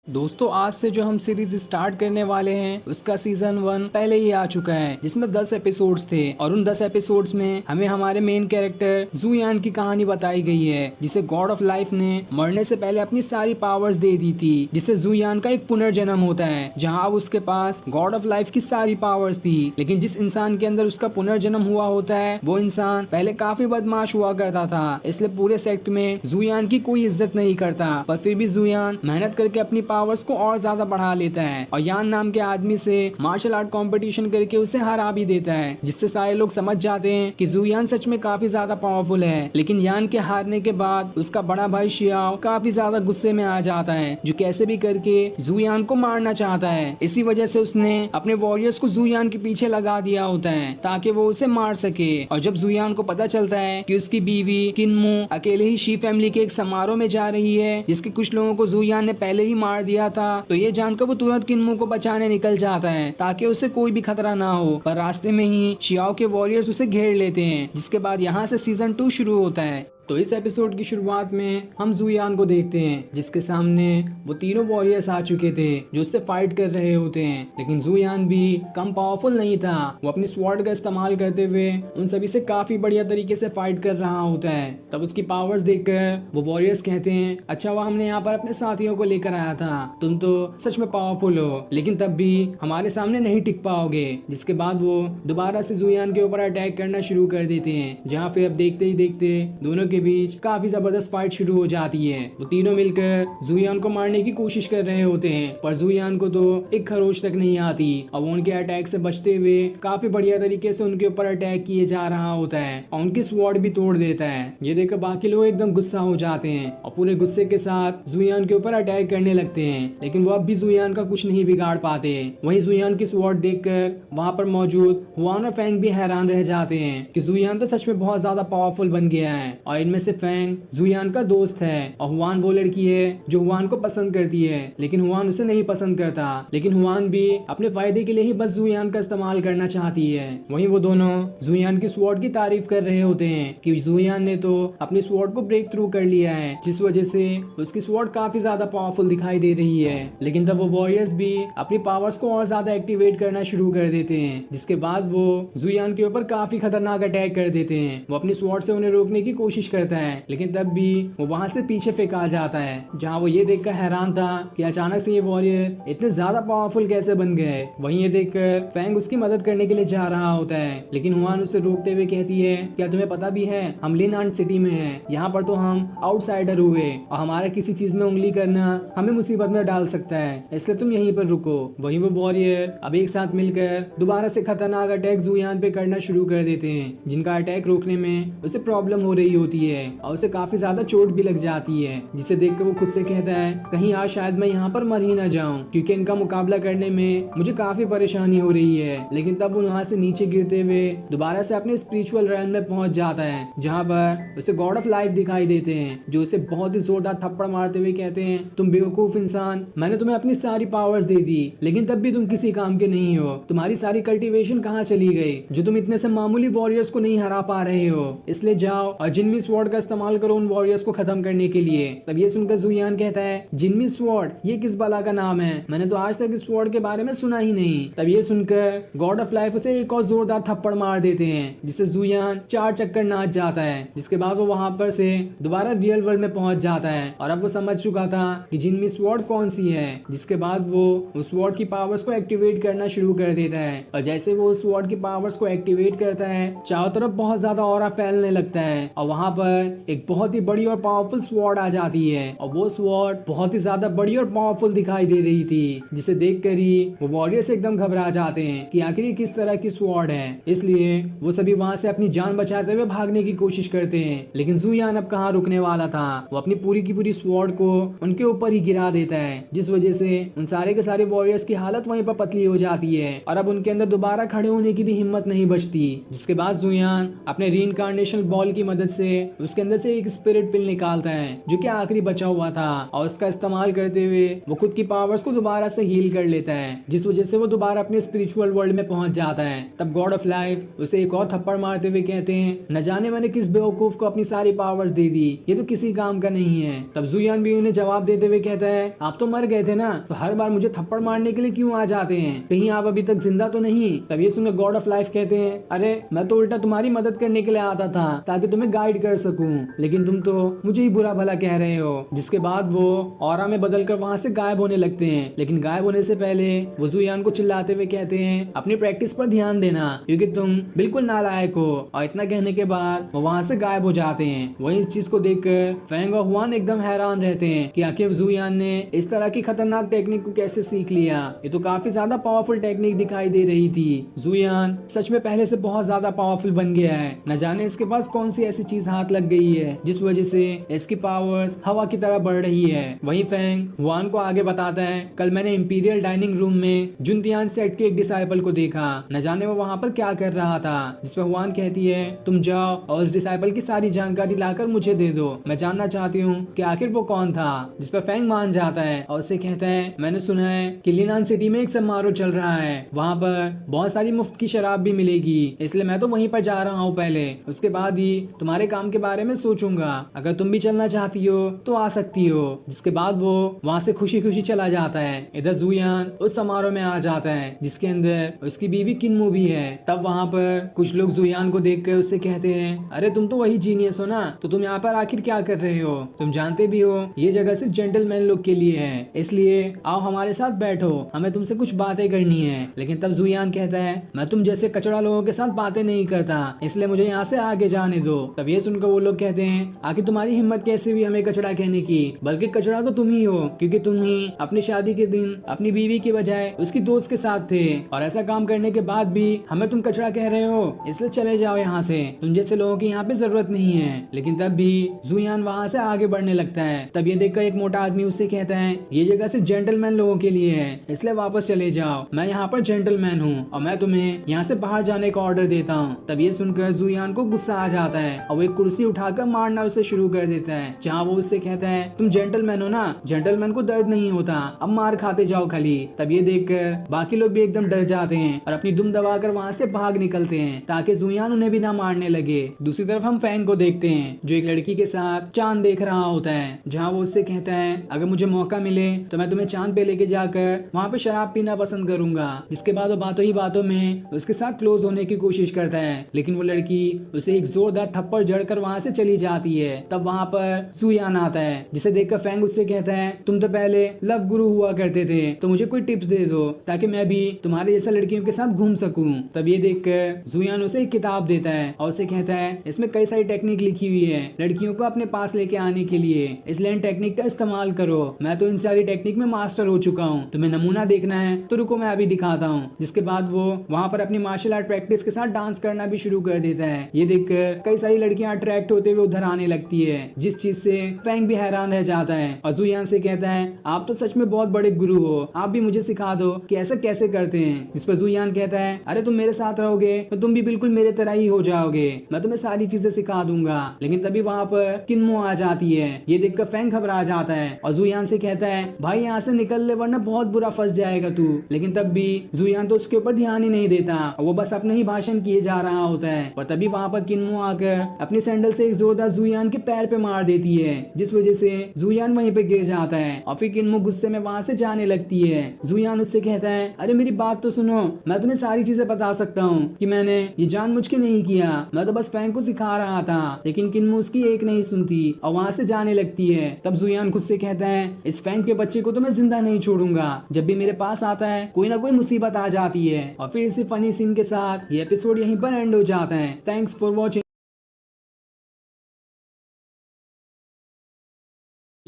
दोस्तों आज से जो हम सीरीज स्टार्ट करने वाले हैं उसका सीजन 1 पहले ही आ चुका है, जिसमें 10 एपिसोड्स थे और उन 10 एपिसोड्स में हमें हमारे मेन कैरेक्टर जुयान की कहानी बताई गई है, जिसे गॉड ऑफ लाइफ ने मरने से पहले अपनी सारी पावर्स दे दी थी, जिससे जुयान का एक पुनर्जन्म होता है जहाँ अब उसके पास गॉड ऑफ लाइफ की सारी पावर्स थी। लेकिन जिस इंसान के अंदर उसका पुनर्जन्म हुआ होता है वो इंसान पहले काफी बदमाश हुआ करता था, इसलिए पूरे सेक्ट में जुयान की कोई इज्जत नहीं करता। पर फिर भी जुयान मेहनत करके अपनी पावर्स को और ज्यादा बढ़ा लेता है और यान नाम के आदमी से मार्शल आर्ट कंपटीशन करके उसे हरा भी देता है, जिससे सारे लोग समझ जाते हैं कि जुयान सच में काफी ज्यादा पावरफुल है। लेकिन यान के हारने के बाद उसका बड़ा भाई शियाओ काफी ज्यादा गुस्से में आ जाता है, जो कैसे भी करके जुयान को मारना चाहता है। इसी वजह से उसने अपने वॉरियर्स को जुयान के पीछे लगा दिया होता है ताकि वो उसे मार सके। और जब जुयान को पता चलता है कि उसकी बीवी किन्मो अकेले ही शी फैमिली के एक समारोह में जा रही है जिसके कुछ लोगों को जुयान ने पहले ही मार दिया था, तो ये जानकर वो तुरंत किन्मो को बचाने निकल जाता है ताकि उसे कोई भी खतरा ना हो। पर रास्ते में ही शियाओ के वॉरियर्स उसे घेर लेते हैं, जिसके बाद यहाँ से सीजन 2 शुरू होता है। तो इस एपिसोड की शुरुआत में हम जुयान को देखते हैं, जिसके सामने वो तीनों वॉरियर्स आ चुके थे जो उससे फाइट कर रहे होते हैं। लेकिन जुयान भी कम पावरफुल नहीं था, वो अपनी स्वॉर्ड का इस्तेमाल करते हुए उन सभी से काफी बढ़िया तरीके से फाइट कर रहा होता है। तब उसकी पावर्स देखकर वो वॉरियर्स कहते हैं, अच्छा वो हमने यहाँ पर अपने साथियों को लेकर आया था, तुम तो सच में पावरफुल हो, लेकिन तब भी हमारे सामने नहीं टिक पाओगे। जिसके बाद वो दोबारा से जुयान के ऊपर अटैक करना शुरू कर देते हैं, जहाँ फिर अब देखते ही देखते दोनों के बीच काफी जबरदस्त फाइट शुरू हो जाती है। वो तीनों मिलकर जुयान को मारने की कोशिश कर रहे होते हैं, पर जुयान को तो एक खरोच तक नहीं आती और वो उनके अटैक से बचते हुए काफी बढ़िया तरीके से उनके ऊपर अटैक किए जा रहा होता है और उनकी स्वॉर्ड भी तोड़ देता है। ये देखकर बाकी लोग एकदम गुस्सा हो जाते हैं और पूरे गुस्से के साथ जुयान के ऊपर अटैक करने लगते हैं, लेकिन वो अब भी जुयान का कुछ नहीं बिगाड़ पाते। वहीं जुयान की स्वॉर्ड देखकर वहाँ पर मौजूद हुआन और फैंग भी हैरान रह जाते हैं कि जुयान तो सच में बहुत ज्यादा पावरफुल बन गया है। और इनमें से फैंग जुयान का दोस्त है और हुआन वो लड़की है जो हुआन को पसंद करती है, लेकिन हुआन उसे नहीं पसंद करता। लेकिन हुआन भी अपने फायदे के लिए ही बस जुयान का इस्तेमाल करना चाहती है। वहीं वो दोनों जुयान की स्वॉर्ड की तारीफ कर रहे होते हैं कि जुयान ने तो अपनी स्वॉर्ड को ब्रेक थ्रू कर लिया है, जिस वजह से उसकी स्वॉर्ड काफी ज्यादा पावरफुल दिखाई दे रही है। लेकिन तब वो वॉरियर्स भी अपनी पावर्स को और ज्यादा एक्टिवेट करना शुरू कर देते हैं, जिसके बाद वो जुयान के ऊपर काफी खतरनाक अटैक कर देते हैं। वो अपनी स्वॉर्ड से उन्हें रोकने की कोशिश करता है, लेकिन तब भी वो वहां से पीछे फेंका जाता है, जहां वो ये देखकर हैरान था कि अचानक से ये वॉरियर इतने ज्यादा पावरफुल कैसे बन गए। वहीं ये देखकर फैंग उसकी मदद करने के लिए जा रहा होता है, लेकिन हुआन उसे रोकते हुए कहती है, क्या तुम्हें पता भी है हम लिनआन सिटी में हैं, यहाँ पर तो हम आउटसाइडर हुए और हमारा किसी चीज में उंगली करना हमें मुसीबत में डाल सकता है, इसलिए तुम यहीं पर रुको। वहीं वो वॉरियर अब एक साथ मिलकर दोबारा से खतरनाक अटैक जुयान पे करना शुरू कर देते हैं, जिनका अटैक रोकने में उसे प्रॉब्लम हो रही होती है और उसे काफी ज्यादा चोट भी लग जाती है, जिसे देखकर वो खुद से कहता है, कहीं आज शायद मैं यहाँ पर मर ही ना जाऊं, क्योंकि इनका मुकाबला करने में मुझे काफी परेशानी हो रही है। लेकिन तब वो वहाँ से नीचे गिरते हुए दोबारा से अपने स्पिरिचुअल रैन में पहुंच जाता है, जहाँ पर उसे गॉड ऑफ लाइफ दिखाई देते हैं, जो उसे बहुत ही जोरदार थप्पड़ मारते हुए कहते हैं, तुम बेवकूफ इंसान, मैंने तुम्हें अपनी सारी पावर्स दे दी लेकिन तब भी तुम किसी काम के नहीं हो, तुम्हारी सारी कल्टिवेशन कहाँ चली गई जो तुम इतने से मामूली वॉरियर्स को नहीं हरा पा रहे हो, इसलिए जाओ और जिनमी स्वॉर्ड का इस्तेमाल करो उन वॉरियर्स को खत्म करने के लिए। तब ये सुनकर जुयान कहता है, जिनमी स्वॉर्ड, ये किस बला का नाम है, मैंने तो आज तक इस स्वॉर्ड के बारे में सुना ही नहीं। तब ये सुनकर गॉड ऑफ लाइफ उसे एक और जोरदार थप्पड़ मार देते हैं, जिससे जुयान 4 चक्कर नाच जाता है। जिसके बाद वो वहां पर से दोबारा रियल वर्ल्ड में पहुंच जाता है और अब वो समझ चुका था कि जिनमी स्वॉर्ड कौन सी है। जिसके बाद वो उस स्वॉर्ड की पावर्स को एक्टिवेट करना शुरू कर देता है और जैसे वो उस स्वॉर्ड की पावर्स को एक्टिवेट करता है, चारों तरफ बहुत ज्यादा ऑरा फैलने लगता है और वहां पर एक बहुत ही बड़ी और पावरफुल स्वॉर्ड आ जाती है और वो स्वॉर्ड बहुत ही ज्यादा बड़ी और पावरफुल दिखाई दे रही थी, जिसे देखकर ही वो वॉरियर्स एकदम घबरा जाते हैं कि आखिर ये किस तरह की स्वॉर्ड है। इसलिए वो सभी वहां से अपनी जान बचाते हुए भागने की कोशिश करते हैं, लेकिन जुयान अब कहाँ रुकने वाला था, वो अपनी पूरी की पूरी स्वॉर्ड को उनके ऊपर ही गिरा देता है, जिस वजह से उन सारे के सारे वॉरियर्स की हालत वहीं पर पतली हो जाती है और अब उनके अंदर दोबारा खड़े होने की भी हिम्मत नहीं बचती। जिसके बाद जुयान अपने रीइंकार्नेशन बॉल की मदद से उसके अंदर से एक स्पिरिट पिल निकालता है जो कि आखिरी बचा हुआ था, और उसका इस्तेमाल करते हुए वो खुद की पावर्स को दोबारा से हील कर लेता है, जिस वजह से वो दोबारा अपने स्पिरिचुअल वर्ल्ड में पहुंच जाता है। तब गॉड ऑफ लाइफ उसे एक और थप्पड़ मारते हुए कहते हैं, न जाने मैंने किस बेवकूफ को अपनी सारी पावर्स दे दी, ये तो किसी काम का नहीं है। तब जुयान भी उन्हें जवाब देते हुए कहता है, आप तो मर गए थे ना, तो हर बार मुझे थप्पड़ मारने के लिए क्यों आ जाते हैं, कहीं आप अभी तक जिंदा तो नहीं। तब ये सुनकर गॉड ऑफ लाइफ कहते हैं, अरे मैं तो उल्टा तुम्हारी मदद करने के लिए आता था ताकि तुम्हें गाइड कर सकूं, लेकिन तुम तो मुझे ही बुरा भला कह रहे हो। जिसके बाद वो ऑरा में बदलकर वहां से गायब होने लगते हैं, लेकिन गायब होने से पहले वो जुयान को चिल्लाते हुए कहते हैं, अपनी प्रैक्टिस पर ध्यान देना क्योंकि तुम बिल्कुल नालायक हो। और इतना कहने के बाद वो वहां से गायब हो जाते हैं। वही इस चीज को देखकर फैंग और हुआन एकदम हैरान रहते हैं कि आखिर जुयान ने इस तरह की खतरनाक टेक्निक को कैसे सीख लिया। ये तो काफी ज्यादा पावरफुल टेक्निक दिखाई दे रही थी। जुयान सच में पहले से बहुत ज्यादा पावरफुल बन गया है, न जाने इसके पास कौन सी ऐसी चीज हाथ लग गई है जिस वजह से इसकी पावर्स हवा की तरह बढ़ रही है। वही फैंग हुआन को आगे बताता है, कल मैंने इंपीरियल डाइनिंग रूम में जुनतियान सेट के एक डिसाइपल को देखा, न जाने वो वहाँ पर क्या कर रहा था। जिसपे हुआन कहती है, तुम जाओ और उस डिसाइपल की सारी जानकारी लाकर मुझे दे दो, मैं जानना चाहती हूँ कि आखिर वो कौन था। जिसपे फैंग मान जाता है और उससे कहता है, मैंने सुना है कि लिनान सिटी में एक समारोह चल रहा है, वहाँ पर बहुत सारी मुफ्त की शराब भी मिलेगी, इसलिए मैं तो वहीं पर जा रहा हूँ पहले, उसके बाद ही तुम्हारे काम के बारे में सोचूंगा। अगर तुम भी चलना चाहती हो तो आ सकती हो। जिसके बाद वो वहाँ से खुशी खुशी चला जाता है। इधर जुयान उस समारोह में आ जाता है जिसके अंदर उसकी बीवी किन्मो भी है। तब वहाँ पर कुछ लोग जुयान को देखकर उससे कहते हैं, अरे तुम तो वही जीनियस हो ना, तो तुम यहाँ पर आखिर क्या कर रहे हो, तुम जानते भी हो ये जगह सिर्फ जेंटलमैन लोग के लिए है, इसलिए आओ हमारे साथ बैठो, हमें तुमसे कुछ बातें करनी है। लेकिन तब जुयान कहता है, मैं तुम जैसे कचड़ा लोगों के साथ बातें नहीं करता, इसलिए मुझे यहाँ से आगे जाने दो। तब ये सुनकर वो लोग कहते हैं, आखिर तुम्हारी हिम्मत कैसे हुई हमें कचड़ा कहने की, बल्कि कचड़ा तो तुम ही हो क्योंकि तुम ही अपनी शादी के दिन अपनी बीवी की बजाय उसकी दोस्त के साथ थे, और ऐसा काम करने के बाद भी हमें तुम कचड़ा कह रहे हो, इसलिए चले जाओ यहाँ से, तुम जैसे लोगों की यहाँ पे जरूरत नहीं है। लेकिन तब भी जुयान वहाँ से आगे बढ़ने लगता है। तब ये देखकर एक मोटा आदमी उससे कहता है, ये जगह सिर्फ जेंटलमैन लोगों के लिए है, इसलिए वापस चले जाओ, मैं यहाँ पर जेंटलमैन हूँ और मैं तुम्हें यहाँ से बाहर जाने का ऑर्डर देता हूँ। तब ये सुनकर जुयान को गुस्सा आ जाता है और वो एक कुर्सी उठाकर मारना उसे शुरू कर देता है, जहाँ वो उससे कहता है, तुम जेंटलमैन हो ना, जेंटलमैन को दर्द नहीं होता, अब मार खाते जाओ खाली। तब ये देखकर बाकी लोग भी एकदम डर जाते हैं और अपनी दुम दबाकर वहाँ से भाग निकलते हैं ताकि जुयान उन्हें भी ना मारने लगे। दूसरी तरफ हम फैंग को देखते हैं जो एक लड़की के साथ चांद देख रहा होता है, जहाँ वो उससे कहता है, अगर मुझे मौका मिले तो मैं तुम्हें चांद पे लेके जाकर वहाँ पे शराब पीना पसंद करूंगा। जिसके बाद वो बातों ही बातों में उसके साथ क्लोज होने की कोशिश करता है, लेकिन वो लड़की उसे एक जोरदार थप्पड़ जड़कर वहाँ से चली जाती है। तब वहाँ पर जुयान आता है जिसे देखकर फैंग उससे कहता है, तुम तो पहले लव गुरु हुआ करते थे, तो मुझे कोई टिप्स दे दो ताकि मैं भी तुम्हारे जैसा लड़कियों के साथ घूम सकूं। तब ये देखकर जुयान उसे एक किताब देता है और उसे कहता है, इसमें कई सारी टेक्निक लिखी हुई है लड़कियों को अपने पास लेके आने के लिए, इसलिए इन टेक्निक का इस्तेमाल करो, मैं तो इन सारी टेक्निक में मास्टर हो चुका हूँ, तुम्हें नमूना देखना है तो रुको मैं अभी दिखाता हूँ। जिसके बाद वो वहाँ पर अपनी मार्शल आर्ट प्रैक्टिस के साथ डांस करना भी शुरू कर देता है। ये देखकर कई सारी लड़कियां अट्रैक्ट होते हुए उधर आने लगती है, जिस चीज से फैंग भी हैरान रह जाता है और जुयान से कहता है, आप तो सच में बहुत बड़े गुरु हो, आप भी मुझे सिखा दो कि ऐसा कैसे करते हैं। जिस पर जुयान कहता है, अरे तुम मेरे साथ रहोगे तो तुम भी बिल्कुल मेरे तरह ही हो जाओगे, मैं तुम्हें सारी चीजें सिखा दूंगा। लेकिन तभी वहाँ पर किन्मो आ जाती है। ये देखकर फैंग घबरा जाता है और जुयान से कहता है, भाई यहाँ से निकल ले वरना बहुत बुरा फंस जाएगा तू। लेकिन तब भी जुयान तो उसके ऊपर ध्यान ही नहीं देता, वो बस अपने ही भाषण किए जा रहा होता है। और तभी वहाँ पर किन्मो आकर अपनी सैंडल से एक जोरदार जुयान के पैर पे मार देती है, जिस वजह से जुयान वहीं पे गिर जाता है और फिर किन्मो गुस्से में वहाँ से जाने लगती है। जुयान उससे कहता है, अरे मेरी बात तो सुनो, मैं तुम्हें सारी चीजें बता सकता हूँ कि मैंने ये जानबूझ के नहीं किया, मैं तो बस फैंग को सिखा रहा था। लेकिन किन्मो उसकी एक नहीं सुनती और वहाँ से जाने लगती है। तब जुयान खुद से कहता है, इस फैंग के बच्चे को तो मैं जिंदा नहीं छोड़ूंगा, जब भी मेरे पास आता है कोई ना कोई मुसीबत आ जाती है। और फिर इसी फनी सीन के साथ ये एपिसोड यहीं पर एंड हो जाता है। Thanks for watching.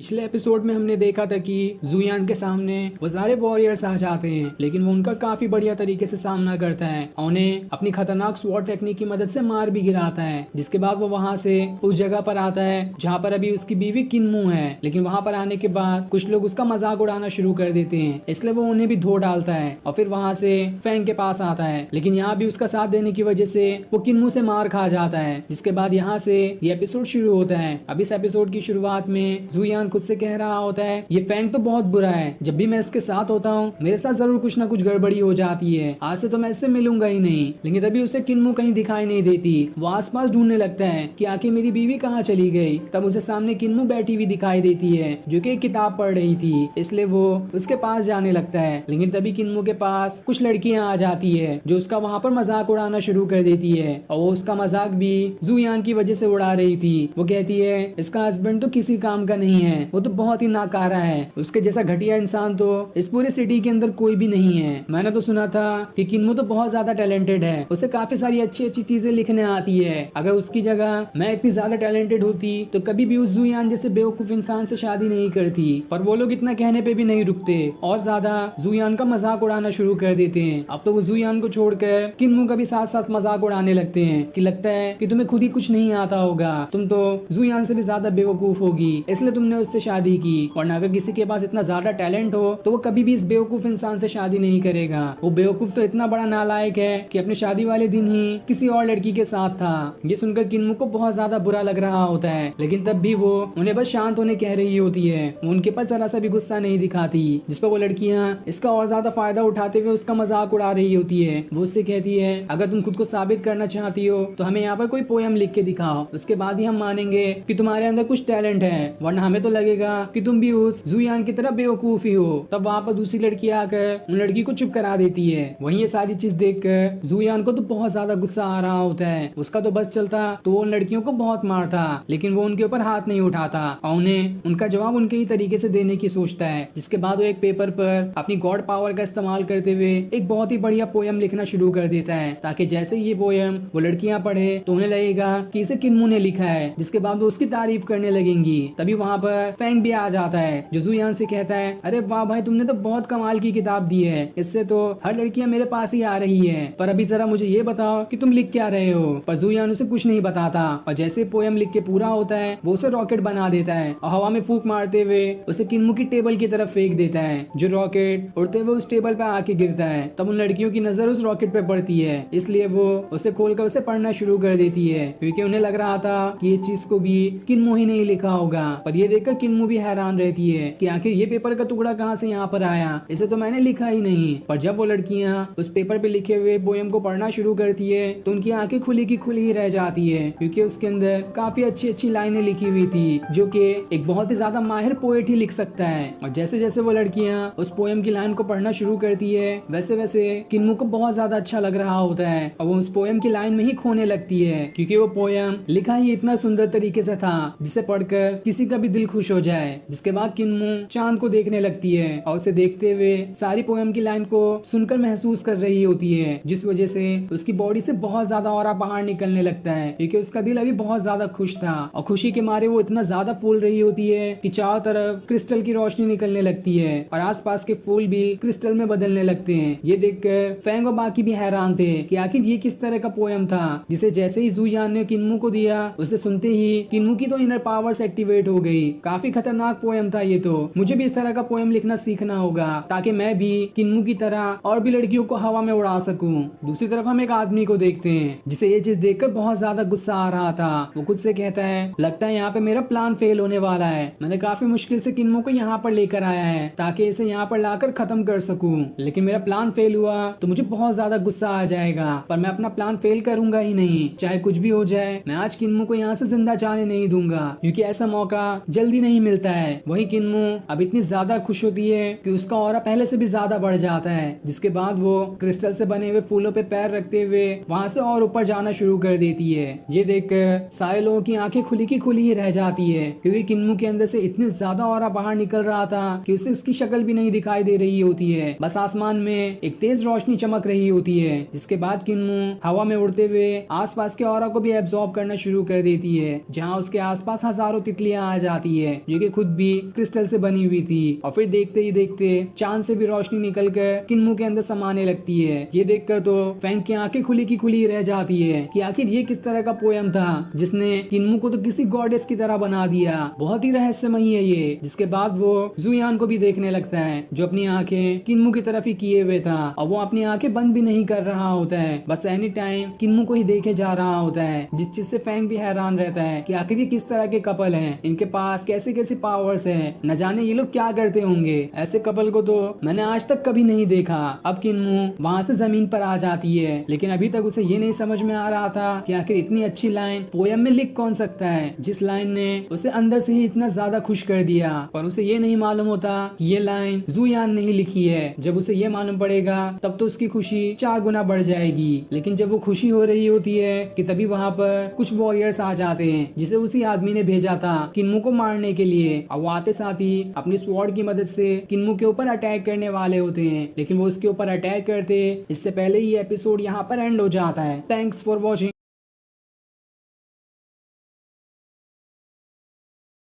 पिछले एपिसोड में हमने देखा था कि जुयान के सामने वो सारे वॉरियर्स आ जाते हैं, लेकिन वो उनका काफी बढ़िया तरीके से सामना करता है और उन्हें अपनी खतरनाक स्वॉर्ड टेक्निक की मदद से मार भी गिराता है। जिसके बाद वो वहाँ से उस जगह पर आता है जहाँ पर अभी उसकी बीवी किन्मू है, लेकिन वहाँ पर आने के बाद कुछ लोग उसका मजाक उड़ाना शुरू कर देते हैं, इसलिए वो उन्हें भी धो डालता है और फिर वहाँ से फैंग के पास आता है। लेकिन यहाँ भी उसका साथ देने की वजह से वो किन्मू से मार खा जाता है। जिसके बाद यहाँ से ये एपिसोड शुरू होता है। अब इस एपिसोड की शुरुआत में जुयान खुद से कह रहा होता है, ये फैंग तो बहुत बुरा है, जब भी मैं इसके साथ होता हूँ मेरे साथ जरूर कुछ ना कुछ गड़बड़ी हो जाती है, आज से तो मैं इससे मिलूंगा ही नहीं। लेकिन तभी उसे किन्मू कहीं दिखाई नहीं देती। वो आसपास ढूंढने लगता है कि आखिर मेरी बीवी कहाँ चली गई। तब उसे सामने किन्मू बैठी हुई दिखाई देती है जो कि एक किताब पढ़ रही थी, इसलिए वो उसके पास जाने लगता है। लेकिन तभी किन्मू के पास कुछ लड़कियां आ जाती है जो उसका वहाँ पर मजाक उड़ाना शुरू कर देती है और वो उसका मजाक भी जुयान की वजह से उड़ा रही थी। वो कहती है इसका हस्बैंड तो किसी काम का नहीं है, वो तो बहुत ही नाकारा है, उसके जैसा घटिया इंसान तो इस पूरे सिटी के अंदर कोई भी नहीं है। मैंने तो सुना था कि किन्मू तो बहुत ज्यादा टैलेंटेड है, उसे काफी सारी अच्छी अच्छी चीजें लिखने आती है। अगर उसकी जगह मैं इतनी ज्यादा टैलेंटेड होती तो कभी भी उस जुयान जैसे बेवकूफ इंसान से शादी नहीं करती। पर वो लोग इतना कहने पे भी नहीं रुकते और ज्यादा जुयान का मजाक उड़ाना शुरू कर देते हैं। अब तो वो जुयान को छोड़कर किन्मू का भी साथ साथ मजाक उड़ाने लगते हैं कि लगता है कि तुम्हें खुद ही कुछ नहीं आता होगा, तुम तो जुयान से भी ज्यादा बेवकूफ होगी, इसलिए तुमने उससे शादी की। वरना अगर किसी के पास इतना ज्यादा टैलेंट हो तो वो कभी भी इस बेवकूफ इंसान से शादी नहीं करेगा। वो बेवकूफ तो इतना बड़ा नालायक है कि अपनी शादी वाले दिन ही किसी और लड़की के साथ था। ये सुनकर किन्मू को बहुत ज्यादा बुरा लग रहा होता है, लेकिन तब भी वो उन्हें बस शांत होने कह रही होती है। वो उनके पास जरा सा भी गुस्सा नहीं दिखाती, जिस पर वो लड़कियां इसका और ज्यादा फायदा उठाते हुए उसका मजाक उड़ा रही होती है। वो उससे कहती है अगर तुम खुद को साबित करना चाहती हो तो हमें यहाँ पर कोई पोयम लिख के दिखाओ, उसके बाद ही हम मानेंगे कि तुम्हारे अंदर कुछ टैलेंट है, वरना हमें तो लगेगा कि तुम भी उस जुयान की तरह बेवकूफ ही हो। तब वहाँ पर दूसरी लड़की आकर उन लड़की को चुप करा देती है। वहीं ये सारी चीज देखकर जुयान को तो बहुत ज्यादा गुस्सा आ रहा होता है। उसका तो बस चलता तो वो उन लड़कियों को बहुत मारता, लेकिन वो उनके ऊपर हाथ नहीं उठाता और उन्हें उनका जवाब उनके ही तरीके से देने की सोचता है। जिसके बाद वो एक पेपर पर अपनी गॉड पावर का इस्तेमाल करते हुए एक बहुत ही बढ़िया पोयम लिखना शुरू कर देता है, ताकि जैसे ये पोयम वो लड़कियां पढ़े तो उन्हें लगेगा कि इसे किन्मू ने लिखा है। जिसके बाद वो उसकी तारीफ करने लगेंगी। तभी वहाँ पर फैंग भी आ जाता है जो जुयान से कहता है अरे वाह भाई, तुमने तो बहुत कमाल की किताब दी है, इससे तो हर लड़कियां मेरे पास ही आ रही है, पर अभी जरा मुझे ये बताओ कि तुम लिख क्या रहे हो। पर जुयान उसे कुछ नहीं बताता और जैसे पोयम लिख के पूरा होता है वो उसे रॉकेट बना देता है और हवा में फूंक मारते हुए उसे किन्मू की टेबल की तरफ फेंक देता है, जो रॉकेट उड़ते हुए उस टेबल पे आके गिरता है। तब उन लड़कियों की नजर उस रॉकेट पे पड़ती है, इसलिए वो उसे खोलकर उसे पढ़ना शुरू कर देती है, क्योंकि उन्हें लग रहा था कि ये चीज को भी किन्मू ही नहीं लिखा होगा। पर ये देखकर किन्मू भी हैरान रहती है कि आखिर ये पेपर का टुकड़ा कहाँ से यहाँ पर आया, इसे तो मैंने लिखा ही नहीं। पर जब वो लड़कियां उस पेपर पे लिखे हुए पोयम को पढ़ना शुरू करती है तो उनकी आंखें खुली की खुली ही रह जाती है, क्योंकि उसके अंदर काफी अच्छी अच्छी लाइनें लिखी हुई थी जो कि एक बहुत ही ज्यादा माहिर पोएट ही लिख सकता है। और जैसे जैसे वो लड़कियां उस पोयम की लाइन को पढ़ना शुरू करती है वैसे वैसे किन्मू को बहुत ज्यादा अच्छा लग रहा होता है और वो उस पोयम की लाइन में ही खोने लगती है, क्योंकि वो पोयम लिखा ही इतना सुंदर तरीके से था जिसे पढ़कर किसी का भी दिल खुश हो जाए। जिसके बाद किन्मू चांद को देखने लगती है और उसे देखते हुए सारी पोयम की लाइन को सुनकर महसूस कर रही होती है, जिस वजह से उसकी बॉडी से बहुत ज्यादा ऑरा बाहर निकलने लगता है, क्योंकि उसका दिल अभी बहुत ज्यादा खुश था और खुशी के मारे वो इतना ज्यादा फूल रही होती है कि चारों तरफ क्रिस्टल की रोशनी निकलने लगती है और आसपास के फूल भी क्रिस्टल में बदलने लगते हैं। ये देखकर फैंग और बाकी भी हैरान थे कि आखिर ये किस तरह का पोयम था, जिसे जैसे ही जुयान ने किन्मू को दिया उसे सुनते ही किन्मू की तो इनर पावर्स एक्टिवेट हो गई। काफी खतरनाक पोयम था ये तो, मुझे भी इस तरह का पोयम लिखना सीखना होगा ताकि मैं भी किन्मू की तरह और भी लड़कियों को हवा में उड़ा सकूं। दूसरी तरफ हम एक आदमी को देखते हैं जिसे ये चीज देखकर बहुत ज्यादा गुस्सा आ रहा था। वो खुद से कहता है लगता है यहाँ पे मेरा प्लान फेल होने वाला है, मैंने काफी मुश्किल से किन्मू को यहाँ पर लेकर आया है ताकि इसे यहाँ पर लाकर खत्म कर सकूं, लेकिन मेरा प्लान फेल हुआ तो मुझे बहुत ज्यादा गुस्सा आ जाएगा। पर मैं अपना प्लान फेल करूंगा ही नहीं, चाहे कुछ भी हो जाए। मैं आज किन्मू को यहाँ से जिंदा जाने नहीं दूंगा, क्योंकि ऐसा मौका जल्दी नहीं मिलता है। वही किन्मू अब इतनी ज्यादा खुश होती है कि उसका ऑरा पहले से भी ज्यादा बढ़ जाता है। जिसके बाद वो क्रिस्टल से बने हुए फूलों पे पैर रखते हुए वहाँ से और ऊपर जाना शुरू कर देती है। ये देखकर सारे लोगों की आंखें खुली की खुली ही रह जाती है, क्योंकि किन्मू के अंदर से इतनी ज्यादा ऑरा बाहर निकल रहा था कि उसे उसकी शक्ल भी नहीं दिखाई दे रही होती है, बस आसमान में एक तेज रोशनी चमक रही होती है। जिसके बाद किन्मू हवा में उड़ते हुए आसपास के ऑरा को भी एब्जॉर्ब करना शुरू कर देती है, जहाँ उसके आसपास हजारों तितलियां आ जाती है जो कि खुद भी क्रिस्टल से बनी हुई थी। और फिर देखते ही देखते चांद से भी रोशनी निकलकर किन्मू के अंदर समाने लगती है। ये देखकर तो फैंग की आंखें खुली की खुली रह जाती है कि आखिर ये किस तरह का पोयम था जिसने किन्मू को तो किसी गॉडेस की तरह बना दिया। बहुत ही रहस्यमयी है ये। जिसके बाद वो जुयान को भी देखने लगता है जो अपनी आंखें किन्मू की तरफ ही किए हुए था और वो अपनी आंखें बंद भी नहीं कर रहा होता है, बस एनी टाइम किन्मू को ही देखे जा रहा होता है। जिस चीज से फैंग भी हैरान रहता है कि आखिर ये किस तरह के कपल हैं, इनके पास कैसे कैसे पावर्स हैं, न जाने ये लोग क्या करते होंगे। ऐसे कपल को तो मैंने आज तक कभी नहीं देखा। अब किन्मू वहाँ से जमीन पर आ जाती है, लेकिन अभी तक उसे ये नहीं समझ में आ रहा था कि आखिर इतनी अच्छी लाइन पोयम में लिख कौन सकता है जिस लाइन ने उसे अंदर से ही इतना ज्यादा खुश कर दिया। पर उसे ये नहीं मालूम होता कि ये लाइन जुयान ने ही लिखी है। जब उसे ये मालूम पड़ेगा तब तो उसकी खुशी 4 गुना बढ़ जाएगी। लेकिन जब वो खुशी हो रही होती है कि तभी वहाँ पर कुछ वॉरियर्स आ जाते हैं जिसे उसी आदमी ने भेजा था किन्मू को मारने के लिए। और वो आते साथ ही अपनी स्वॉर्ड की मदद से किन्मू के ऊपर अटैक करने वाले होते हैं, लेकिन वो उसके ऊपर अटैक करते इससे पहले ही एपिसोड यहाँ पर एंड हो जाता है। Thanks for watching.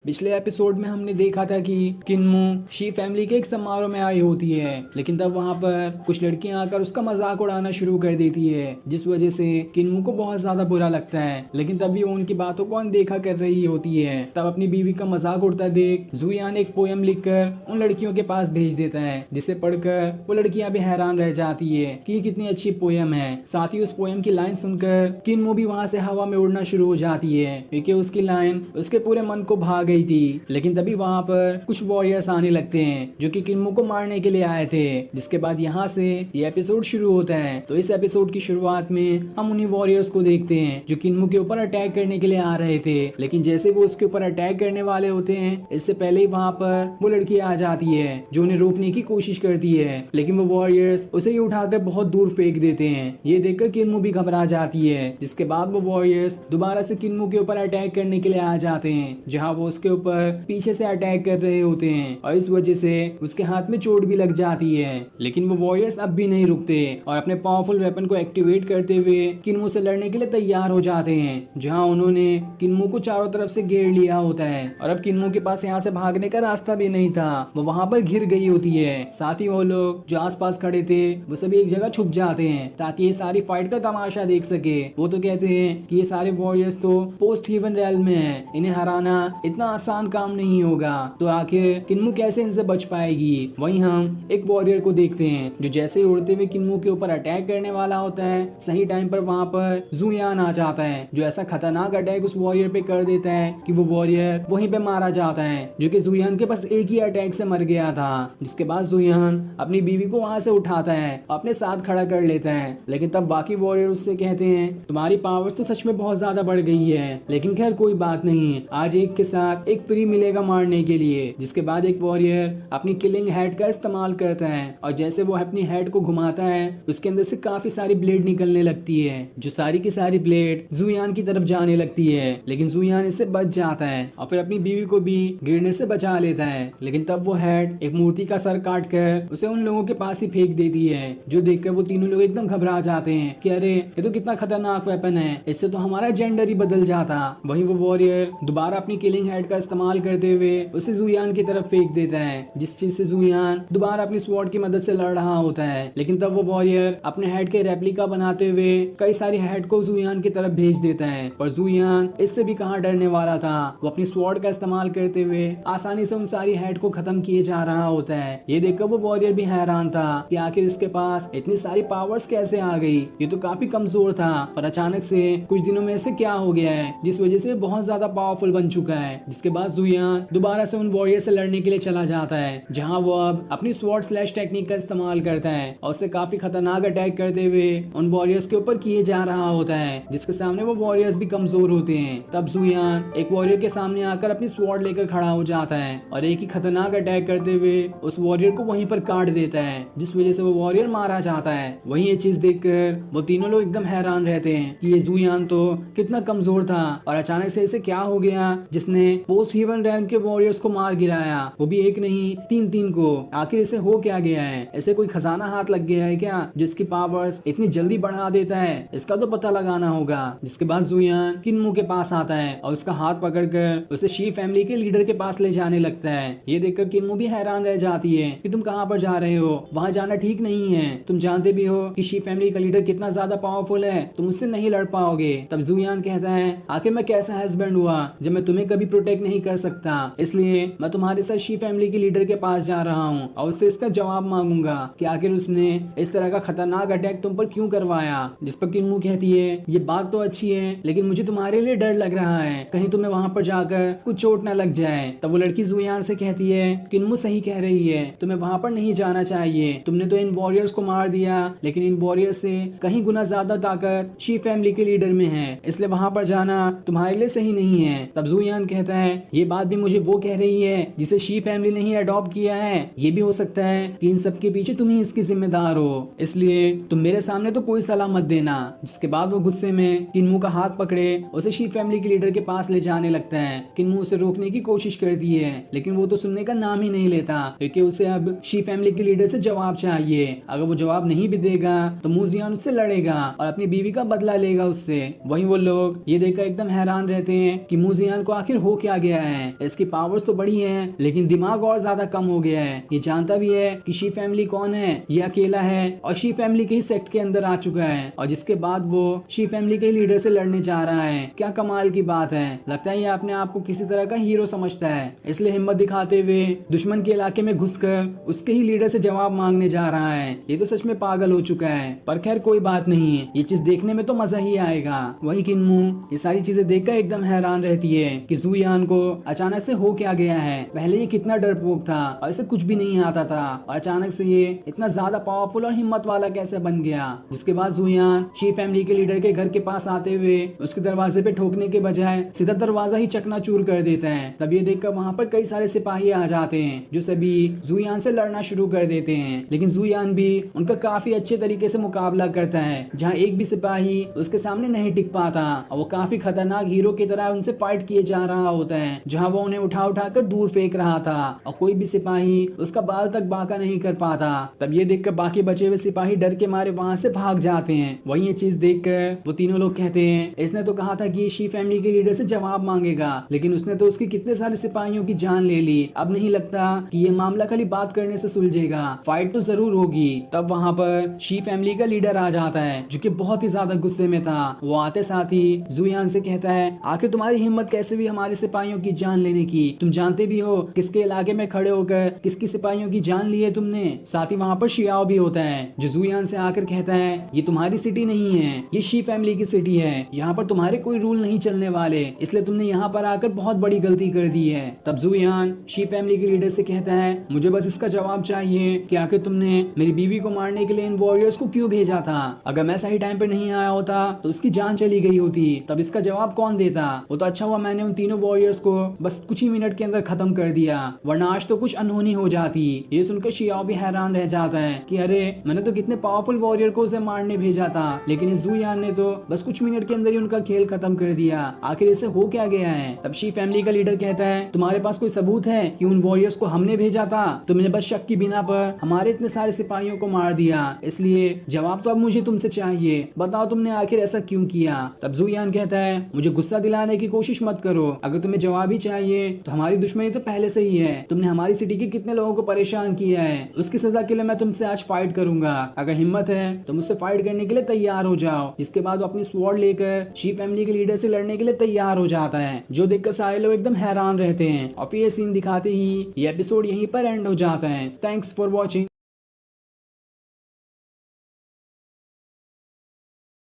पिछले एपिसोड में हमने देखा था कि किन्मू शी फैमिली के एक समारोह में आई होती है, लेकिन तब वहाँ पर कुछ लड़कियां आकर उसका मजाक उड़ाना शुरू कर देती है, जिस वजह से किन्मू को बहुत ज्यादा बुरा लगता है। लेकिन तभी वो उनकी बातों को अनदेखा कर रही होती है। तब अपनी बीवी का मजाक उड़ता देख जुयान एक पोयम लिखकर उन लड़कियों के पास भेज देता है, जिसे पढ़कर वो लड़कियां भी हैरान रह जाती है कि कितनी अच्छी पोयम है। साथ ही उस पोयम की लाइन सुनकर किन्मू भी वहाँ से हवा में उड़ना शुरू हो जाती है, क्योंकि उसकी लाइन उसके पूरे मन को भा गई थी। लेकिन तभी वहाँ पर कुछ वॉरियर्स आने लगते हैं जो कि किन्मू को मारने के लिए आए थे। जिसके बाद यहाँ से ये एपिसोड शुरू होता है। तो इस एपिसोड की शुरुआत में हम उन्हीं वॉरियर्स को देखते हैं जो किन्मू के ऊपर अटैक करने के लिए आ रहे थे। लेकिन जैसे वो उसके ऊपर अटैक करने वाले होते हैं, इससे पहले ही वहाँ पर वो लड़की आ जाती है जो उन्हें रोकने की कोशिश करती है, लेकिन वो वॉरियर्स उसे ही उठाकर बहुत दूर फेंक देते हैं। ये देखकर किन्मू भी घबरा जाती है। जिसके बाद वो वॉरियर्स दोबारा से किन्मू के ऊपर अटैक करने के लिए आ जाते हैं, जहाँ वो उसके ऊपर पीछे से अटैक कर रहे होते हैं और इस वजह से उसके हाथ में चोट भी लग जाती है। लेकिन वो वॉरियर्स अब भी नहीं रुकते और अपने पावरफुल वेपन को एक्टिवेट करते हुए किन्मू से लड़ने के लिए तैयार हो जाते हैं, जहां उन्होंने किन्मू को चारों तरफ से घेर लिया होता है। और अब किन्मू के पास यहाँ से भागने का रास्ता भी नहीं था, वो वहां पर घिर गई होती है। साथ ही वो लोग जो आसपास खड़े थे वो सभी एक जगह छुप जाते हैं ताकि ये सारी फाइट का तमाशा देख सके। वो तो कहते हैं कि ये सारे वॉरियर्स तो पोस्ट हीवन रेल्म में है, इन्हें हराना इतना आसान काम नहीं होगा, तो आखिर किन्मू कैसे इनसे बच पाएगी। वहीं हम एक वॉरियर को देखते हैं जो जैसे ही उड़ते हुए किन्मू के ऊपर अटैक करने वाला होता है, सही टाइम पर वहाँ पर जुयान आ जाता है जो ऐसा खतरनाक अटैक उस वॉरियर पे कर देता है कि वो वॉरियर वहीं पे मारा जाता है, जो कि जुयान के पास एक ही अटैक से मर गया था। जिसके बाद जुयान अपनी बीवी को वहाँ से उठाता है और अपने साथ खड़ा कर लेता है। लेकिन तब बाकी वॉरियर उससे कहते हैं तुम्हारी पावर्स तो सच में बहुत ज्यादा बढ़ गई है, लेकिन खैर कोई बात नहीं, आज एक के साथ एक फ्री मिलेगा मारने के लिए। जिसके बाद एक वॉरियर अपनी किलिंग हेड का इस्तेमाल करता है और जैसे वो अपनी हेड को घुमाता है उसके अंदर से काफी सारी ब्लेड निकलने लगती है, जो सारी की सारी ब्लेड जुयान की तरफ जाने लगती है। लेकिन जुयान इससे बच जाता है और फिर अपनी बीवी को भी गिरने से बचा लेता है। लेकिन तब वो हेड एक मूर्ति का सर काट कर उसे उन लोगों के पास ही फेंक देती है, जो देखकर वो तीनों लोग एकदम घबरा जाते हैं कि अरे ये तो कितना खतरनाक वेपन है, इससे तो हमारा जेंडर ही बदल जाता। वहीं वो वॉरियर दोबारा अपनी किलिंग हेड का इस्तेमाल करते हुए उसे जुयान की तरफ फेंक देता है, जिस चीज से जुयान दोबारा अपनी स्वॉर्ड की मदद से लड़ रहा होता है। लेकिन तब वो वॉरियर अपने हेड के रेप्लिका बनाते हुए कई सारी हेड को जुयान की तरफ भेज देता है, और जुयान इससे भी कहाँ डरने वाला था, वो अपनी स्वॉर्ड का इस्तेमाल करते हुए आसानी से उन सारी हेड को खत्म किए जा रहा होता है। ये देखकर वो वॉरियर भी हैरान था कि आखिर इसके पास इतनी सारी पावर्स कैसे आ गई, ये तो काफी कमजोर था, पर अचानक से कुछ दिनों में इसे क्या हो गया है जिस वजह से बहुत ज्यादा पावरफुल बन चुका है। जिसके बाद जुयान दोबारा से उन वॉरियर से लड़ने के लिए चला जाता है, जहां वो अब अपनी स्वॉर्ड स्लैश टेक्निक का इस्तेमाल करता है और उससे काफी खतरनाक अटैक करते हुए उन वॉरियर्स के ऊपर किए जा रहा होता है, जिसके सामने वो वॉरियर्स भी कमजोर होते हैं। तब जुयान एक वॉरियर के सामने आकर अपनी स्वॉर्ड लेकर खड़ा हो जाता है और एक ही खतरनाक अटैक करते हुए उस वॉरियर को वहीं पर काट देता है, जिस वजह से वो वॉरियर मारा जाता है। वहीं ये चीज देखकर वो तीनों लोग एकदम हैरान रहते हैं कि ये जुयान तो कितना कमजोर था और अचानक से इसे क्या हो गया जिसने पोस्ट ह्यूमन रैंक के वॉरियर्स को मार गिराया, वो भी एक नहीं 3-3 को। आखिर इसे हो क्या गया है? ऐसे कोई खजाना हाथ लग गया है क्या जिसकी पावर्स इतनी जल्दी बढ़ा देता है? इसका तो पता लगाना होगा। जिसके बाद जुयान किन्मू के पास आता है और उसका हाथ पकड़कर उसे शी फैमिली के लीडर के पास ले जाने लगता है। ये देखकर किन्मू भी हैरान रह जाती है कि तुम कहाँ पर जा रहे हो, वहाँ जाना ठीक नहीं है। तुम जानते भी हो कि शी फैमिली का लीडर कितना ज्यादा पावरफुल है, तुम उससे नहीं लड़ पाओगे। तब जुयान कहता है आखिर मैं कैसा हस्बैंड हुआ जब मैं तुम्हें कभी प्रोटेक्ट नहीं कर सकता, इसलिए मैं तुम्हारे साथ शी फैमिली के लीडर के पास जा रहा हूँ और उससे इसका जवाब मांगूंगा कि आखिर उसने इस तरह का खतरनाक अटैक तुम पर क्यों करवाया। जिस पर किन्मू कहती है ये बात तो अच्छी है लेकिन मुझे तुम्हारे लिए डर लग रहा है, कहीं तुम्हें वहाँ पर जाकर कुछ चोट न लग जाए। तब वो लड़की जुयान से कहती है किन्मू सही कह रही है, तुम्हें वहाँ पर नहीं जाना चाहिए। तुमने तो इन वॉरियर्स को मार दिया लेकिन इन वॉरियर्स से कहीं गुना ज्यादा ताकत शी फैमिली के लीडर में है, इसलिए वहाँ पर जाना तुम्हारे लिए सही नहीं है। तब जुयान कहता है ये बात भी मुझे वो कह रही है जिसे शी फैमिली ने ही अडॉप्ट किया है, ये भी हो सकता है कि इन सब के पीछे तुम ही इसकी जिम्मेदार हो, इसलिए तुम मेरे सामने तो कोई सलाह मत देना। जिसके बाद वो गुस्से में किन्मू का हाथ पकड़े उसे शी फैमिली के लीडर के पास ले जाने लगता है। किन्मू उसे रोकने की कोशिश करती है लेकिन वो तो सुनने का नाम ही नहीं लेता क्योंकि उसे अब शी फैमिली के लीडर से जवाब चाहिए। अगर वो जवाब नहीं भी देगा तो मुजियान उससे लड़ेगा और अपनी बीवी का बदला लेगा उससे। वहीं वो लोग ये देखकर एकदम हैरान रहते हैं कि मुजियान को आखिर हो क्या गया है। इसकी पावर्स तो बड़ी हैं लेकिन दिमाग और ज्यादा कम हो गया है। ये जानता भी है कि शी फैमिली कौन है, ये अकेला है और शी फैमिली के ही सेक्ट के अंदर आ चुका है और जिसके बाद वो शी फैमिली के लीडर से लड़ने जा रहा है। क्या कमाल की बात है, लगता है ये अपने आप को किसी तरह का हीरो समझता है, इसलिए हिम्मत दिखाते हुए दुश्मन के इलाके में घुसकर उसके ही लीडर से जवाब मांगने जा रहा है। ये तो सच में पागल हो चुका है, पर खैर कोई बात नहीं है, ये चीज देखने में तो मजा ही आएगा। वही किन्मू ये सारी चीजें देखकर एकदम हैरान रहती है कि जुयान को अचानक से हो क्या गया है। पहले ये कितना डरपोक था और इसे कुछ भी नहीं आता था और अचानक से ये इतना ज्यादा पावरफुल और हिम्मत वाला कैसे बन गया। जिसके बाद जुयान शी फैमिली के लीडर के घर के पास आते हुए उसके दरवाजे पे ठोकने के बजाय सीधा दरवाजा ही चकनाचूर कर देता है। तब ये देखकर वहाँ पर कई सारे सिपाही आ जाते हैं जो सभी जुयान से लड़ना शुरू कर देते हैं, लेकिन जुयान भी उनका काफी अच्छे तरीके से मुकाबला करता है। जहाँ एक भी सिपाही उसके सामने नहीं टिक पाता और वो काफी खतरनाक हीरो की तरह उनसे फाइट किए जा रहा होता है। जहाँ वो उन्हें उठा उठा कर दूर फेंक रहा था और कोई भी सिपाही उसका बाल तक बांका नहीं कर पाता। तब ये देखकर बाकी बचे हुए सिपाही डर के मारे वहाँ से भाग जाते हैं। वही ये चीज देखकर वो तीनों लोग कहते हैं इसने तो कहा था कि शी फैमिली के लीडर से जवाब मांगेगा लेकिन उसने तो उसके कितने सारे सिपाहियों की जान ले ली। अब नहीं लगता कि ये मामला खाली बात करने से सुलझेगा, फाइट तो जरूर होगी। तब वहाँ पर शी फैमिली का लीडर आ जाता है जो कि बहुत ही ज्यादा गुस्से में था। वो आते साथ ही जुयान से कहता है आखिर तुम्हारी हिम्मत कैसे भी हमारे सिपाहियों की जान लेने की, तुम जानते भी हो किसके इलाके में खड़े होकर किसकी सिपाहियों की जान ली है तुमने। साथ ही वहाँ पर शियाओ भी होता है जो जुयान से आकर कहता है ये तुम्हारी सिटी नहीं है, ये शी फैमिली की सिटी है, यहाँ पर तुम्हारे कोई रूल नहीं चलने वाले, इसलिए तुमने यहाँ पर आकर बहुत बड़ी गलती कर दी है। तब जुयान शी फैमिली के लीडर से कहता है मुझे बस इसका जवाब चाहिए कि आखिर तुमने मेरी बीवी को मारने के लिए इन वॉरियर्स को क्यों भेजा था। अगर मैं सही टाइम पे नहीं आया होता तो उसकी जान चली गई होती, तब इसका जवाब कौन देता। वो तो अच्छा हुआ मैंने उन तीनों वॉरियर्स को बस कुछ ही मिनट के अंदर खत्म कर दिया, वरना आज तो कुछ अनहोनी हो जाती। ये सुनकर शियाओ भी हैरान रह जाता है कि अरे मैंने तो कितने पावरफुल वॉरियर को उसे मारने भेजा था लेकिन इस जुयान ने तो बस कुछ मिनट के अंदर ही उनका खेल खत्म कर दिया, आखिर इसे हो क्या गया है। तब शी फैमिली का लीडर कहता है तुम्हारे पास कोई सबूत है कि उन वॉरियर्स को हमने भेजा था, तुमने बस शक की बिना पर हमारे इतने सारे सिपाहियों को मार दिया, इसलिए जवाब तो अब मुझे तुमसे चाहिए, बताओ तुमने आखिर ऐसा क्यों किया। तब जुयान कहता है मुझे गुस्सा दिलाने की कोशिश मत करो, अगर तुम्हें जवाब ही चाहिए तो हमारी दुश्मनी तो पहले से ही है, तुमने हमारी सिटी के कितने लोगों को परेशान किया है, उसकी सजा के लिए मैं तुमसे आज फाइट करूंगा, अगर हिम्मत है तो मुझसे फाइट करने के लिए तैयार हो जाओ। इसके बाद वो अपनी स्वॉर्ड लेकर शी फैमिली के लीडर से लड़ने के लिए तैयार हो जाता है, जो देखकर सारे लोग एकदम हैरान रहते हैं। और फिर ये सीन दिखाते ही ये एपिसोड यहीं पर एंड हो जाता है। Thanks for watching.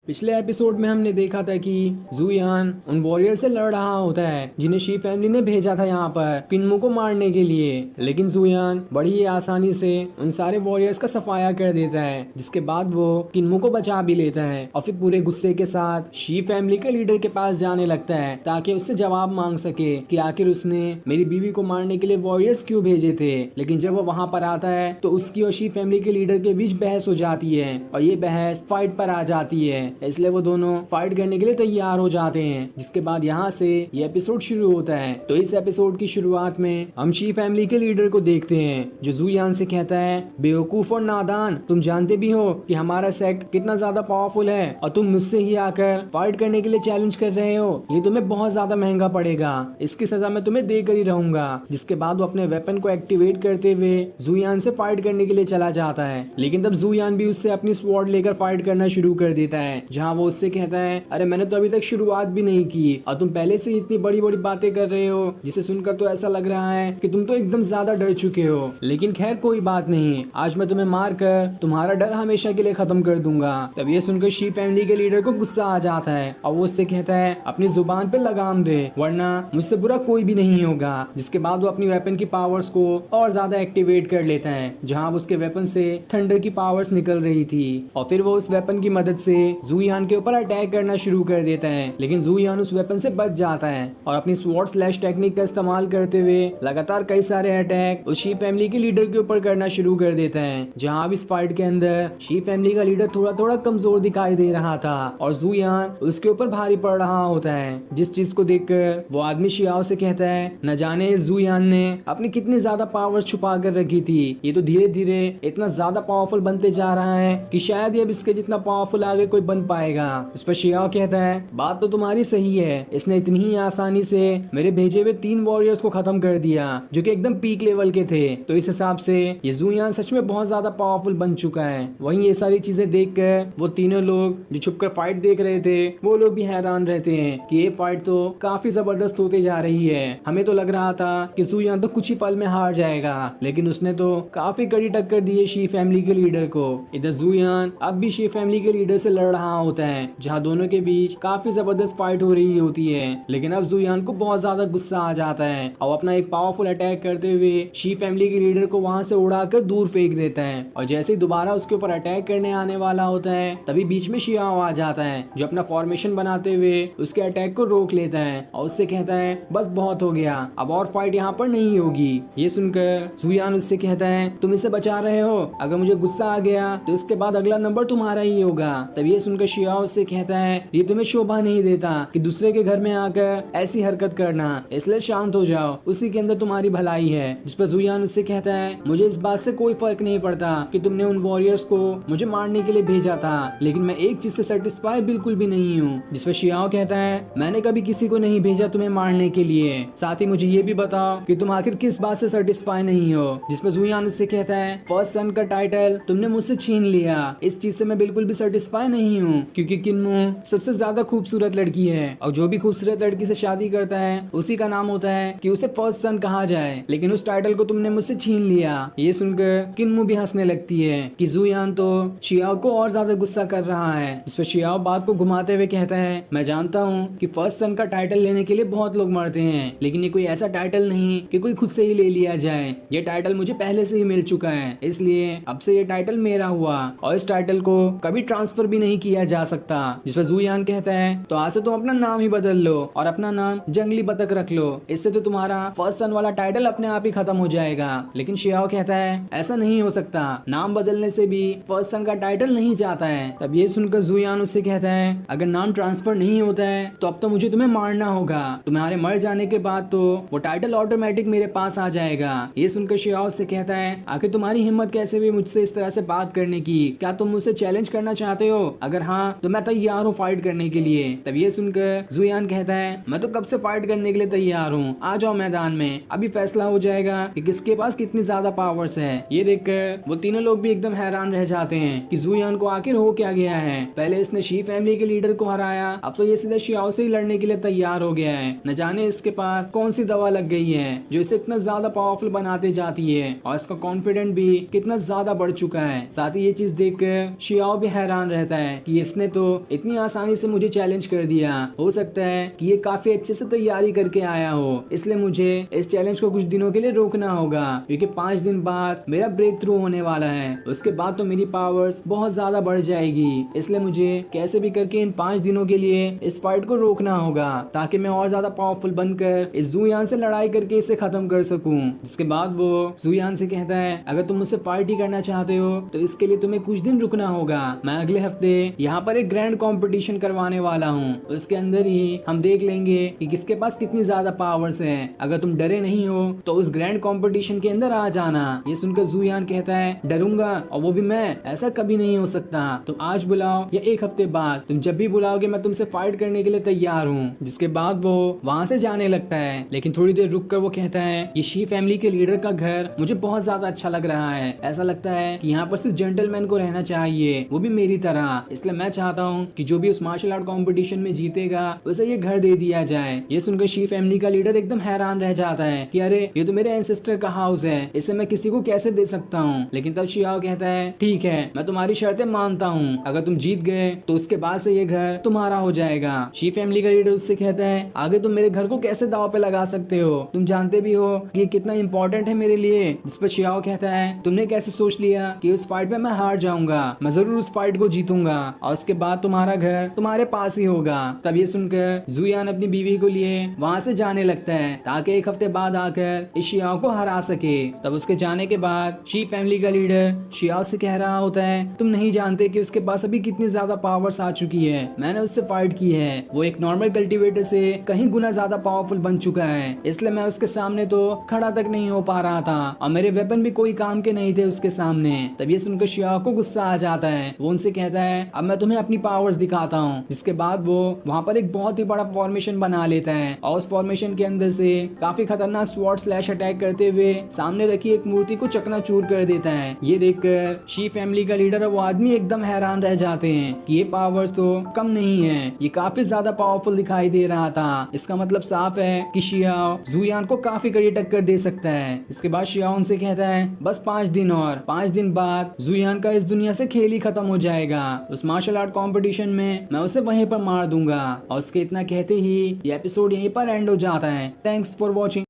पिछले एपिसोड में हमने देखा था कि जुयान उन वॉरियर से लड़ रहा होता है जिन्हें शी फैमिली ने भेजा था यहाँ पर किन्मू को मारने के लिए, लेकिन जुयान बड़ी ही आसानी से उन सारे वॉरियर्स का सफाया कर देता है, जिसके बाद वो किन्मू को बचा भी लेता है और फिर पूरे गुस्से के साथ शी फैमिली के लीडर के पास जाने लगता है ताकि उससे जवाब मांग सके कि आखिर उसने मेरी बीवी को मारने के लिए वॉरियर्स क्यों भेजे थे। लेकिन जब वो वहाँ पर आता है तो उसकी और शी फैमिली के लीडर के बीच बहस हो जाती है और ये बहस फाइट पर आ जाती है। इसलिए वो दोनों फाइट करने के लिए तैयार हो जाते हैं। जिसके बाद यहाँ से ये एपिसोड शुरू होता है। तो इस एपिसोड की शुरुआत में हम शी फैमिली के लीडर को देखते हैं जो ज़ुयान से कहता है, बेवकूफ और नादान, तुम जानते भी हो कि हमारा सेक्ट कितना ज्यादा पावरफुल है और तुम मुझसे ही आकर फाइट करने के लिए चैलेंज कर रहे हो। ये तुम्हें बहुत ज्यादा महंगा पड़ेगा, इसकी सजा मैं तुम्हें देकर ही रहूंगा। जिसके बाद वो अपने वेपन को एक्टिवेट करते हुए ज़ुयान से फाइट करने के लिए चला जाता है। लेकिन तब ज़ुयान भी उससे अपनी स्वॉर्ड लेकर फाइट करना शुरू कर देता है, जहाँ वो उससे कहता है, अरे मैंने तो अभी तक शुरुआत भी नहीं की और तुम पहले से इतनी बड़ी बड़ी बातें कर रहे हो, जिसे सुनकर तो ऐसा लग रहा है कि तुम तो एकदम ज्यादा डर चुके हो। लेकिन खैर कोई बात नहीं, आज मैं तुम्हें मार कर तुम्हारा डर हमेशा के लिए खत्म कर दूंगा। तब ये सुनकर शी फैमिली के लीडर को गुस्सा आ जाता है और वो उससे कहता है, अपनी जुबान पे लगाम दे वरना मुझसे बुरा कोई भी नहीं होगा। जिसके बाद वो अपनी वेपन की पावर्स को और ज्यादा एक्टिवेट कर लेता है, जहाँ उसके वेपन से थंडर की पावर्स निकल रही थी और फिर वो उस वेपन की मदद से ज़ुयान के ऊपर अटैक करना शुरू कर देता है। लेकिन ज़ुयान उस वेपन से बच जाता है और अपनी स्वॉर्ड स्लैश टेक्निक का इस्तेमाल करते हुए लगातार कई सारे अटैक उस शी फैमिली के लीडर के ऊपर करना शुरू कर देता है। जहाँ इस फाइट के अंदर शी फैमिली का लीडर थोड़ा थोड़ा कमजोर दिखाई दे रहा था और ज़ुयान उसके ऊपर भारी पड़ रहा होता है। जिस चीज को देखकर वो आदमी शियाओ से कहता है, न जाने इस ज़ुयान ने अपनी कितनी ज्यादा पावर छुपा कर रखी थी, ये तो धीरे धीरे इतना ज्यादा पावरफुल बनते जा रहा है कि शायद ये अब इसके जितना पावरफुल आगे कोई बन पाएगा। इस पर शियाओ कहता है, बात तो तुम्हारी सही है, इसने इतनी ही आसानी से मेरे भेजे हुए 3 वॉरियर्स को खत्म कर दिया जो कि एकदम पीक लेवल के थे। तो इस हिसाब से ये ज़ुयान सच में बहुत ज्यादा पावरफुल बन चुका है। वहीं ये सारी चीजें देखकर वो तीनों लोग जो छुपकर फाइट देख रहे थे वो लोग भी हैरान रहते हैं कि ये फाइट तो काफी जबरदस्त होते जा रही है। हमें तो लग रहा था कि ज़ुयान तो कुछ ही पल में हार जाएगा, लेकिन उसने तो काफी कड़ी टक्कर दी है शी फैमिली के लीडर को। इधर ज़ुयान अब भी शी फैमिली के लीडर से लड़ रहा होता है, जहाँ दोनों के बीच काफी जबरदस्त फाइट हो रही होती है। लेकिन अब ज़ुयान को बहुत ज्यादा गुस्सा आ जाता है और अपना एक पावरफुल अटैक करते हुए शी फैमिली के लीडर को वहां से उड़ाकर दूर फेंक देता है। और जैसे ही दोबारा उसके ऊपर अटैक करने आने वाला होता है, तभी बीच में शियाओ आ जाता है जो अपना फॉर्मेशन बनाते हुए उसके अटैक को रोक लेता है और उससे कहता है, बस बहुत हो गया, अब और फाइट यहाँ पर नहीं होगी। ये सुनकर ज़ुयान उससे कहता है, तुम इसे बचा रहे हो, अगर मुझे गुस्सा आ गया तो इसके बाद अगला नंबर तुम्हारा ही होगा। तब ये सुनकर शियाओ उससे कहता है, ये तुम्हें शोभा नहीं देता कि दूसरे के घर में आकर ऐसी हरकत करना, इसलिए शांत हो जाओ, उसी के अंदर तुम्हारी भलाई है। जिस पर ज़ुयान उससे कहता है, मुझे इस बात से कोई फर्क नहीं पड़ता कि तुमने उन वॉरियर्स को मुझे मारने के लिए भेजा था, लेकिन मैं एक चीज से सेटिस्फाई बिल्कुल भी नहीं हूँ। जिस पर शियाओ कहता है, मैंने कभी किसी को नहीं भेजा तुम्हें मारने के लिए, साथ ही मुझे ये भी बताओ कि तुम आखिर किस बात से सेटिस्फाई नहीं हो। जिस पर ज़ुयान उससे कहता है, फर्स्ट सन का टाइटल तुमने मुझसे छीन लिया, इस चीज से मैं बिल्कुल भी सेटिस्फाई नहीं हूँ, क्योंकि किन्मू सबसे ज्यादा खूबसूरत लड़की है और जो भी खूबसूरत लड़की से शादी करता है उसी का नाम होता है कि उसे फर्स्ट सन कहा जाए, लेकिन उस टाइटल को तुमने मुझसे छीन लिया। ये सुनकर किन्मू भी हंसने लगती है कि ज़ुयान तो शियाओ को और ज्यादा गुस्सा कर रहा है। इस पर शियाओ बात को घुमाते हुए कहता है, मैं जानता हूँ कि फर्स्ट सन का टाइटल लेने के लिए बहुत लोग मरते हैं, लेकिन ये कोई ऐसा टाइटल नहीं कि कोई खुद से ही ले लिया जाए। ये टाइटल मुझे पहले से ही मिल चुका है, इसलिए अब से ये टाइटल मेरा हुआ और इस टाइटल को कभी ट्रांसफर भी नहीं किया जा सकता। जिस पर ज़ुयान कहता है, तो आज से तुम अपना नाम ही बदल लो और अपना नाम जंगली बतख रख लो, इससे तो तुम्हारा फर्स्ट सन वाला टाइटल अपने आप ही खत्म हो जाएगा। लेकिन शियाओ कहता है, ऐसा नहीं हो सकता, नाम बदलने से भी फर्स्ट सन का टाइटल नहीं जाता है। तब ये सुनकर ज़ुयान उससे कहता है, अगर नाम ट्रांसफर नहीं होता है तो अब तो मुझे तुम्हें मारना होगा, तुम्हारे मर जाने के बाद तो वो टाइटल ऑटोमेटिक मेरे पास आ जाएगा। ये सुनकर शियाओ से कहता है, आखिर तुम्हारी हिम्मत कैसे हुई मुझसे इस तरह से बात करने की, क्या तुम मुझसे चैलेंज करना चाहते हो? अगर हाँ तो मैं तैयार हूँ फाइट करने के लिए। तब ये सुनकर ज़ुयान कहता है, मैं तो कब से फाइट करने के लिए तैयार हूँ, आ जाओ मैदान में, अभी फैसला हो जाएगा कि किसके पास कितनी ज्यादा पावर्स है। ये देखकर वो तीनों लोग भी एकदम हैरान रह जाते हैं कि ज़ुयान को आखिर हो क्या गया है। पहले इसने शी फैमिली के लीडर को हराया, अब तो ये सीधे शियाओ से ही लड़ने के लिए तैयार हो गया है। न जाने इसके पास कौन सी दवा लग गई है जो इसे इतना ज्यादा पावरफुल बनाते जाती है और इसका कॉन्फिडेंट भी कितना ज्यादा बढ़ चुका है। साथ ही ये चीज देखकर शियाओ भी हैरान रहता है कि इसने तो इतनी आसानी से मुझे चैलेंज कर दिया, हो सकता है कि ये काफी अच्छे से तैयारी करके आया हो, इसलिए मुझे इस चैलेंज को कुछ दिनों के लिए रोकना होगा, क्योंकि 5 दिन बाद मेरा ब्रेक थ्रू होने वाला है, उसके बाद तो मेरी पावर्स बहुत ज्यादा बढ़ जाएगी, इसलिए मुझे कैसे भी करके इन 5 दिनों के लिए इस फाइट को रोकना होगा ताकि मैं और ज्यादा पावरफुल बनकर इस ज़ुयान से लड़ाई करके इसे खत्म कर सकूं। जिसके बाद वो ज़ुयान से कहता है, अगर तुम मुझसे पार्टी करना चाहते हो तो इसके लिए तुम्हें कुछ दिन रुकना होगा, मैं अगले हफ्ते यहाँ पर एक ग्रैंड कंपटीशन करवाने वाला हूँ। उसके अंदर ही हम देख लेंगे कि किसके पास कितनी ज्यादा पावर्स है। अगर तुम डरे नहीं हो तो उस ग्रैंड कंपटीशन के अंदर आ जाना। ये सुनकर जुयान कहता है डरूंगा, और वो भी मैं? ऐसा कभी नहीं हो सकता। तुम आज बुलाओ या एक हफ्ते बाद, तुम जब भी बुलाओगे मैं तुमसे फाइट करने के लिए तैयार हूँ। जिसके बाद वो वहाँ से जाने लगता है। लेकिन थोड़ी देर रुक कर वो कहता है ये शी फैमिली के लीडर का घर मुझे बहुत ज्यादा अच्छा लग रहा है। ऐसा लगता है कि यहाँ पर सिर्फ जेंटलमैन को रहना चाहिए, वो भी मेरी तरह। इसलिए मैं चाहता हूँ कि जो भी उस मार्शल आर्ट कॉम्पिटिशन में जीतेगा उसे ये घर दे दिया जाए। ये सुनकर शी फैमिली का लीडर एकदम हैरान रह जाता है कि अरे ये तो मेरे एंसेस्टर का हाउस है, इसे मैं किसी को कैसे दे सकता हूँ। लेकिन तब शियाओ कहता है ठीक है, मैं तुम्हारी शर्तें मानता हूँ। अगर तुम जीत गए तो उसके बाद से ये घर तुम्हारा हो जाएगा। शी फैमिली का लीडर उससे कहता है आगे तुम मेरे घर को कैसे दाव पे लगा सकते हो? तुम जानते भी हो कि ये कितना इंपॉर्टेंट है मेरे लिए। जिस पर शियाओ कहता है तुमने कैसे सोच लिया कि उस फाइट में मैं हार जाऊंगा? मैं जरूर उस फाइट को जीतूंगा और उसके बाद तुम्हारा घर तुम्हारे पास ही होगा। तब ये सुनकर जुयान अपनी बीवी को लिए वहाँ से जाने लगता है ताकि एक हफ्ते बाद आकर इस शियाओ को हरा सके। तब उसके जाने के बाद शी फैमिली का लीडर शियाओ से कह रहा होता है तुम नहीं जानते कि उसके पास अभी कितनी ज्यादा पावर्स आ चुकी है। मैंने उससे फाइट की है, वो एक नॉर्मल कल्टीवेटर से कहीं गुना ज्यादा पावरफुल बन चुका है। इसलिए मैं उसके सामने तो खड़ा तक नहीं हो पा रहा था और मेरे वेपन भी कोई काम के नहीं थे उसके सामने। तब ये सुनकर शियाओ को गुस्सा आ जाता है। वो उनसे कहता है अब मैं तुम्हें अपनी पावर्स दिखाता हूँ। जिसके बाद वो वहाँ पर एक बहुत ही बड़ा फॉर्मेशन बना लेता है और उस फॉर्मेशन के अंदर से काफी खतरनाक स्वॉर्ड स्लैश अटैक करते हुए सामने रखी एक मूर्ति को चकनाचूर कर देता है। ये देखकर शी फैमिली का लीडर और वो आदमी एकदम हैरान रह जाते हैं कि ये पावर्स तो कम नहीं है, ये काफी ज्यादा पावरफुल दिखाई दे रहा था। इसका मतलब साफ है कि शियाओ जुयान को काफी कड़ी टक्कर दे सकता है। इसके बाद शियाओ उनसे कहता है बस 5 दिन और 5 दिन बाद जुयान का इस दुनिया से खेल ही खत्म हो जाएगा। उस मार्शल आर्ट कॉम्पिटिशन में मैं उसे वहीं पर मार दूंगा। और उसके इतना कहते ही ये एपिसोड यहीं पर एंड हो जाता है। Thanks for watching.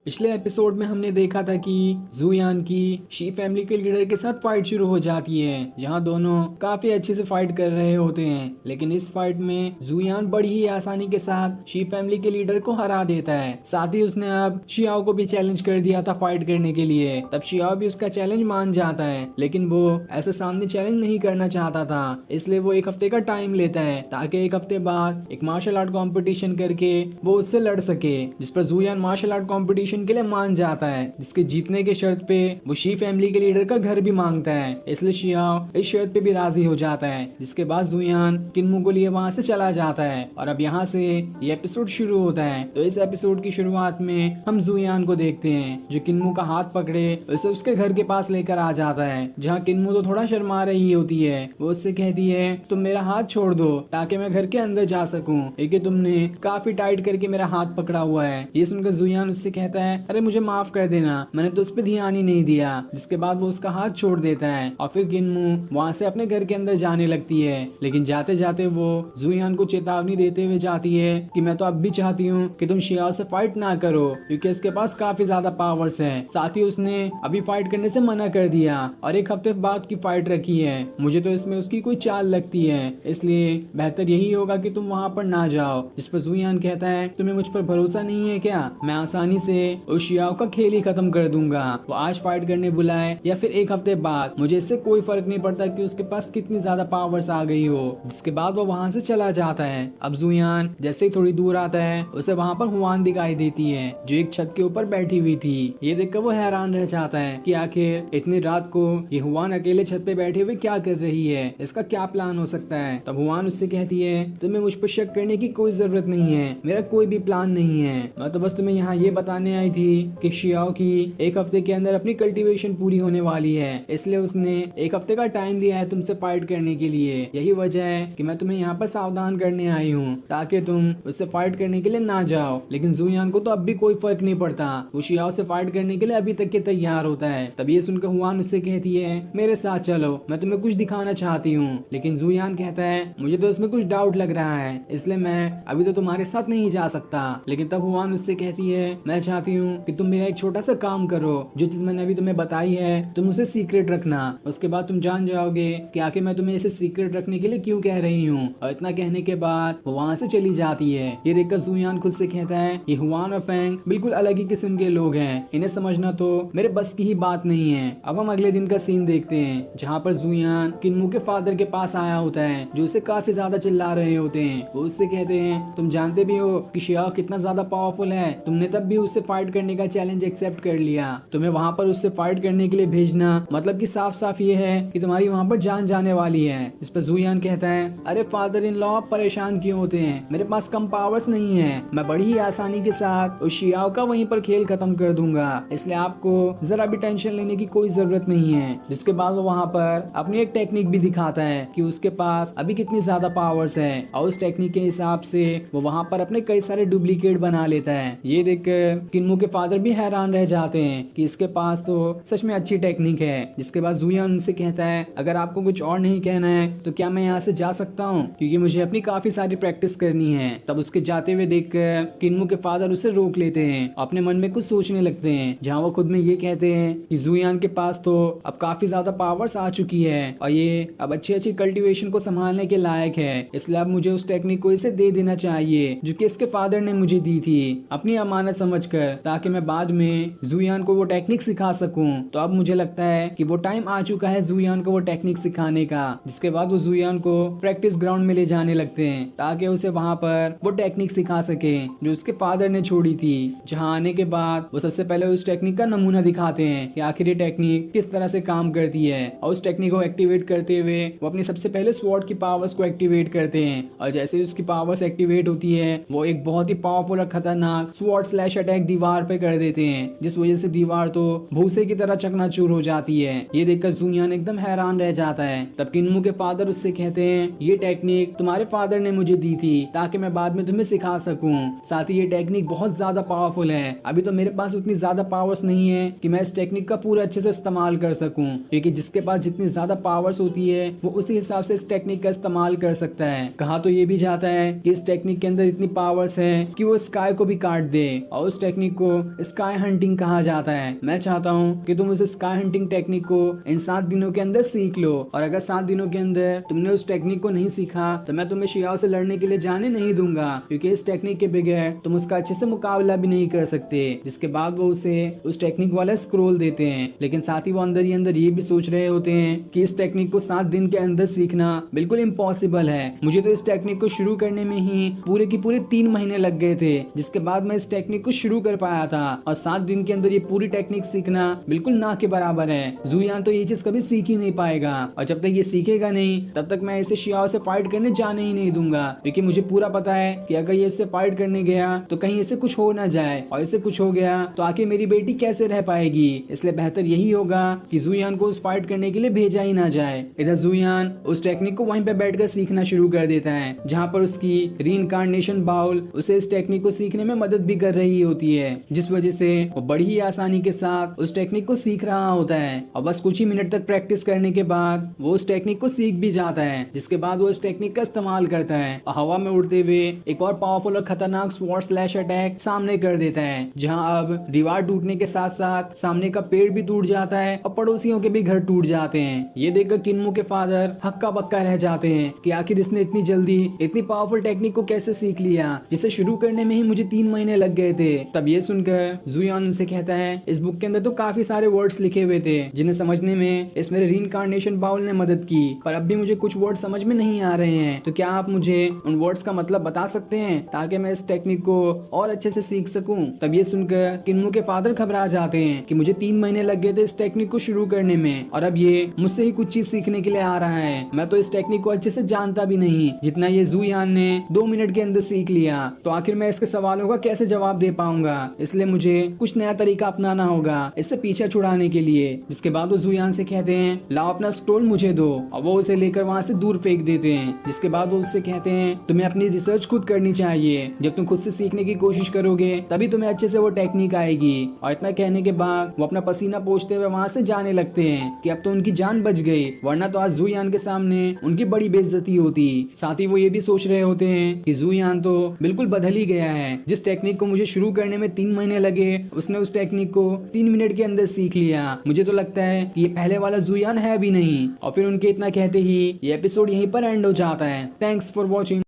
पिछले एपिसोड में हमने देखा था कि जुयान की शी फैमिली के लीडर के साथ फाइट शुरू हो जाती है, जहां दोनों काफी अच्छे से फाइट कर रहे होते हैं। लेकिन इस फाइट में जुयान बड़ी ही आसानी के साथ शी फैमिली के लीडर को हरा देता है। साथ ही उसने अब शियाओ को भी चैलेंज कर दिया था फाइट करने के लिए। तब शियाओ भी उसका चैलेंज मान जाता है, लेकिन वो ऐसे सामने चैलेंज नहीं करना चाहता था। इसलिए वो एक हफ्ते का टाइम लेता है ताकि एक हफ्ते बाद एक मार्शल आर्ट कॉम्पिटिशन करके वो उससे लड़ सके। जिस पर जुयान मार्शल आर्ट कॉम्पिटिशन के लिए मान जाता है, जिसके जीतने के शर्त पे वो शी फैमिली के लीडर का घर भी मांगता है। इसलिए शियाओ इस शर्त पे भी राजी हो जाता है। जिसके बाद जुयान किन्मू को लिए वहाँ से चला जाता है और अब यहाँ से ये एपिसोड शुरू होता है। तो इस एपिसोड की शुरुआत में हम जुयान को देखते हैं जो किन्मू का हाथ पकड़े उसे उसके घर के पास लेकर आ जाता है, जहाँ किन्मू तो थोड़ा शर्मा रही होती है। वो उससे कहती है तुम मेरा हाथ छोड़ दो ताकि मैं घर के अंदर जा सकूं, क्योंकि तुमने काफी टाइट करके मेरा हाथ पकड़ा हुआ है। ये सुनकर जुयान उससे कहता है अरे मुझे माफ कर देना, मैंने तो उस पर ध्यान ही नहीं दिया। जिसके बाद वो उसका हाथ छोड़ देता है और फिर किन्मू वहाँ से अपने घर के अंदर जाने लगती है। लेकिन जाते जाते वो जुयान को चेतावनी देते हुए जाती है कि मैं तो अब भी चाहती हूँ कि तुम शियाओ से फाइट ना करो, क्योंकि इसके पास काफी ज्यादा पावर्स है। साथ ही उसने अभी फाइट करने से मना कर दिया और एक हफ्ते बाद की फाइट रखी है। मुझे तो इसमें उसकी कोई चाल लगती है, इसलिए बेहतर यही होगा कि तुम वहाँ पर ना जाओ। जिस पर जुयान कहता है तुम्हें मुझ पर भरोसा नहीं है क्या? मैं आसानी से उस शियाओ का खेल ही खत्म कर दूंगा। वो आज फाइट करने बुलाए या फिर एक हफ्ते बाद, मुझे इससे कोई फर्क नहीं पड़ता कि उसके पास कितनी ज्यादा पावर्स आ गई हो। जिसके बाद वो वहाँ से चला जाता है। अब जुयान जैसे ही थोड़ी दूर आता है उसे वहाँ पर हुआन दिखाई देती है जो एक छत के ऊपर बैठी हुई थी। ये देखकर वो हैरान रह जाता है कि आखिर इतनी रात को ये हुआन अकेले छत पे बैठे हुए क्या कर रही है, इसका क्या प्लान हो सकता है। तब हुआन उससे कहती है तुम्हें मुझ पर शक करने की कोई जरूरत नहीं है, मेरा कोई भी प्लान नहीं है। मैं तो बस तुम्हें यहाँ ये बताने आई थी कि शियाओ की एक हफ्ते के अंदर अपनी कल्टीवेशन पूरी होने वाली है, इसलिए उसने एक हफ्ते का टाइम दिया है तुमसे फाइट करने के लिए। यही वजह है कि मैं तुम्हें यहाँ पर सावधान करने आई हूँ ताकि तुम उससे फाइट करने के लिए ना जाओ। लेकिन जुयान को तो अब भी कोई फर्क नहीं पड़ता, वो शियाओ से फाइट करने के लिए अभी तक के तैयार होता है। तब ये सुनकर हुआन उससे कहती है मेरे साथ चलो, मैं तुम्हें कुछ दिखाना चाहती हूँ। लेकिन जुयान कहता है मुझे तो इसमें कुछ डाउट लग रहा है, इसलिए मैं अभी तो तुम्हारे साथ नहीं जा सकता। लेकिन तब हुआन उससे कहती है मैं चाहती चाहती हूँ कि तुम मेरा एक छोटा सा काम करो, जो चीज मैंने अभी तुम्हें बताई है तुम उसे सीक्रेट रखना। उसके बाद तुम जान जाओगे कि आखिर मैं तुम्हें इसे सीक्रेट रखने के लिए क्यों कह रही हूँ। और इतना कहने के बाद वो वहाँ से चली जाती है। ये देखकर जुयान खुद से कहता है ये हुआन और फेंग बिल्कुल अलग ही किस्म के लोग हैं, इन्हें समझना तो मेरे बस की ही बात नहीं है। अब हम अगले दिन का सीन देखते हैं, जहाँ पर जुयान किन्मू के फादर के पास आया होता है, जो उसे काफी ज्यादा चिल्ला रहे होते हैं। वो उससे कहते हैं तुम जानते भी हो कि शियाओ कितना ज्यादा पावरफुल है, तुमने तब भी उससे फाइट करने का चैलेंज एक्सेप्ट कर लिया। तुम्हें वहाँ पर उससे फाइट करने के लिए भेजना मतलब कि साफ साफ ये है कि तुम्हारी वहाँ पर जान जाने वाली है। इस पर जुयान कहता है अरे फादर इन लॉ परेशान क्यों होते हैं, मेरे पास कम पावर्स नहीं है, मैं बड़ी ही आसानी के साथ उस शियाओ का वहीं पर खेल खत्म कर दूंगा, इसलिए आपको जरा भी टेंशन लेने की कोई जरूरत नहीं है। जिसके बाद वो वहाँ पर अपनी एक टेक्निक भी दिखाता है कि उसके पास अभी कितनी ज्यादा पावर्स है, और उस टेक्निक के हिसाब से वो वहाँ पर अपने कई सारे डुप्लीकेट बना लेता है। ये देखकर किन्मू के फादर भी हैरान रह जाते हैं कि इसके पास तो सच में अच्छी टेक्निक है। जिसके बाद जुयान उनसे कहता है अगर आपको कुछ और नहीं कहना है तो क्या मैं यहाँ से जा सकता हूँ, क्योंकि मुझे अपनी काफी सारी प्रैक्टिस करनी है। तब उसके जाते हुए देखकर किन्मू के फादर उसे रोक लेते हैं, अपने मन में कुछ सोचने लगते हैं, जहाँ वो खुद में ये कहते हैं कि जुयान के पास तो अब काफी ज्यादा पावर्स आ चुकी है और ये अब अच्छी अच्छी कल्टीवेशन को संभालने के लायक है, इसलिए अब मुझे उस टेक्निक को इसे दे देना चाहिए जो कि इसके फादर ने मुझे दी थी अपनी अमानत समझकर, ताकि मैं बाद में जुयान को वो टेक्निक सिखा सकूं। तो अब मुझे लगता है कि वो टाइम आ चुका है जुयान को वो टेक्निक सिखाने का। जिसके बाद वो जुयान को प्रैक्टिस ग्राउंड में ले जाने लगते हैं ताकि उसे वहाँ पर वो टेक्निक सिखा सके जो उसके फादर ने छोड़ी थी। जहाँ आने के बाद वो सबसे पहले उस टेक्निक का नमूना दिखाते हैं कि आखिर ये टेक्निक किस तरह से काम करती है, और उस टेक्निक को एक्टिवेट करते हुए वो अपनी सबसे पहले स्वॉर्ड की पावर्स को एक्टिवेट करते हैं। और जैसे ही उसकी पावर्स एक्टिवेट होती है वो एक बहुत ही पावरफुल और खतरनाक स्वॉर्ड स्लैश अटैक दीवार पे कर देते हैं, जिस वजह से दीवार तो भूसे की तरह चकनाचूर हो जाती है। ये देखकर जुयान एकदम हैरान रह जाता है। तब किन्मू के फादर उससे कहते हैं ये टेक्निक तुम्हारे फादर ने मुझे दी थी ताकि मैं बाद में तुम्हें सिखा सकूं, साथ ही ये टेक्निक बहुत ज्यादा पावरफुल है, अभी तो मेरे पास उतनी ज्यादा पावर्स नहीं है कि मैं इस टेक्निक का पूरा अच्छे से इस्तेमाल कर सकूं, क्योंकि जिसके पास जितनी ज्यादा पावर्स होती है वो उसी हिसाब से इस टेक्निक का इस्तेमाल कर सकता है। कहा तो ये भी जाता है कि इस टेक्निक के अंदर इतनी पावर्स है कि वो स्काई को भी काट दे, और उस टेक्निक को स्काई हंटिंग कहा जाता है। मैं चाहता हूँ कि तुम उस स्काई हंटिंग टेक्निक को इन 7 दिनों के अंदर सीख लो, और अगर 7 दिनों के अंदर तुमने उस टेक्निक को नहीं सीखा तो मैं तुम्हें शियाओ से लड़ने के लिए जाने नहीं दूंगा, क्योंकि इस टेक्निक के बगैर तुम उसका अच्छे से मुकाबला भी नहीं कर सकते। जिसके बाद वो उसे उस टेक्निक वाला स्क्रोल देते हैं, लेकिन साथ ही वो अंदर ही अंदर ये भी सोच रहे होते हैं कि इस टेक्निक को 7 दिन के अंदर सीखना बिल्कुल इम्पॉसिबल है। मुझे तो इस टेक्निक को शुरू करने में ही पूरे की पूरे 3 महीने लग गए थे, जिसके बाद मैं इस टेक्निक को शुरू कर पाया था, और 7 दिन के अंदर ये पूरी टेक्निक सीखना बिल्कुल ना के बराबर है। जुयान तो ये चीज कभी सीख ही नहीं पाएगा, और जब तक ये सीखेगा नहीं तब तक मैं इसे शियाओ से फाइट करने जाने ही नहीं दूंगा, क्योंकि मुझे पूरा पता है कि अगर ये इससे फाइट करने गया तो कहीं इसे कुछ हो ना जाए, और इसे कुछ हो गया तो आखिर मेरी बेटी कैसे रह पाएगी। इसलिए बेहतर यही होगा कि जुयान को उस फाइट करने के लिए भेजा ही ना जाए। इधर जुयान उस टेक्निक को वहीं पे बैठकर सीखना शुरू कर देता है, जहाँ पर उसकी रीइंकार्नेशन बाउल उसे इस टेक्निक को सीखने में मदद भी कर रही होती है, जिस वजह से वो बड़ी ही आसानी के साथ उस टेक्निक को सीख रहा होता है। और बस कुछ ही मिनट तक प्रैक्टिस करने के बाद वो उस टेक्निक को सीख भी जाता है, जिसके बाद वो इस टेक्निक का इस्तेमाल करता है और हवा में उड़ते हुए एक और पावरफुल और खतरनाक स्वॉर्ड स्लैश अटैक सामने कर देता है, जहाँ अब दीवार टूटने के साथ साथ सामने का पेड़ भी टूट जाता है और पड़ोसियों के भी घर टूट जाते हैं। ये देखकर किन्मू के फादर हक्का बक्का रह जाते हैं कि आखिर इसने इतनी जल्दी इतनी पावरफुल टेक्निक को कैसे सीख लिया, जिसे शुरू करने में ही मुझे 3 महीने लग गए थे। तब ये सुनकर जुयान उनसे कहता है इस बुक के अंदर तो काफी सारे वर्ड्स लिखे हुए थे जिन्हें समझने में इस मेरे रीइंकार्नेशन बाउल ने मदद की, पर अब भी मुझे कुछ वर्ड समझ में नहीं आ रहे हैं, तो क्या आप मुझे उन वर्ड्स का मतलब बता सकते हैं ताकि मैं इस टेक्निक को और अच्छे से सीख सकूं। तब ये सुनकर किन्मू के फादर घबरा जाते हैं कि मुझे 3 महीने लग गए थे इस टेक्निक को शुरू करने में, और अब ये मुझसे ही कुछ चीज सीखने के लिए आ रहा है। मैं तो इस टेक्निक को अच्छे से जानता भी नहीं जितना ये जुयान ने 2 मिनट के अंदर सीख लिया, तो आखिर मैं इसके सवालों का कैसे जवाब दे पाऊंगा। इसलिए मुझे कुछ नया तरीका अपनाना होगा इससे पीछा छुड़ाने के लिए। जिसके बाद वो जुयान से कहते हैं लाओ अपना स्क्रोल मुझे दो, और वो उसे लेकर वहाँ से दूर फेंक देते हैं। जिसके बाद वो उससे कहते हैं तुम्हें अपनी रिसर्च खुद करनी चाहिए, जब तुम खुद से सीखने की कोशिश करोगे तभी तुम्हें अच्छे से वो टेक्निक आएगी। और इतना कहने के बाद वो अपना पसीना पोंछते हुए वहाँ से जाने लगते हैं कि अब तो उनकी जान बच गई, वरना तो आज जुयान के सामने उनकी बड़ी बेइज्जती होती। साथ ही वो ये भी सोच रहे होते हैं कि जुयान तो बिल्कुल बदल ही गया है, जिस टेक्निक को मुझे शुरू करने में 3 महीने लगे, उसने उस टेक्निक को 3 मिनट के अंदर सीख लिया। मुझे तो लगता है कि ये पहले वाला जुयान है भी नहीं। और फिर उनके इतना कहते ही ये एपिसोड यहीं पर एंड हो जाता है। Thanks for watching.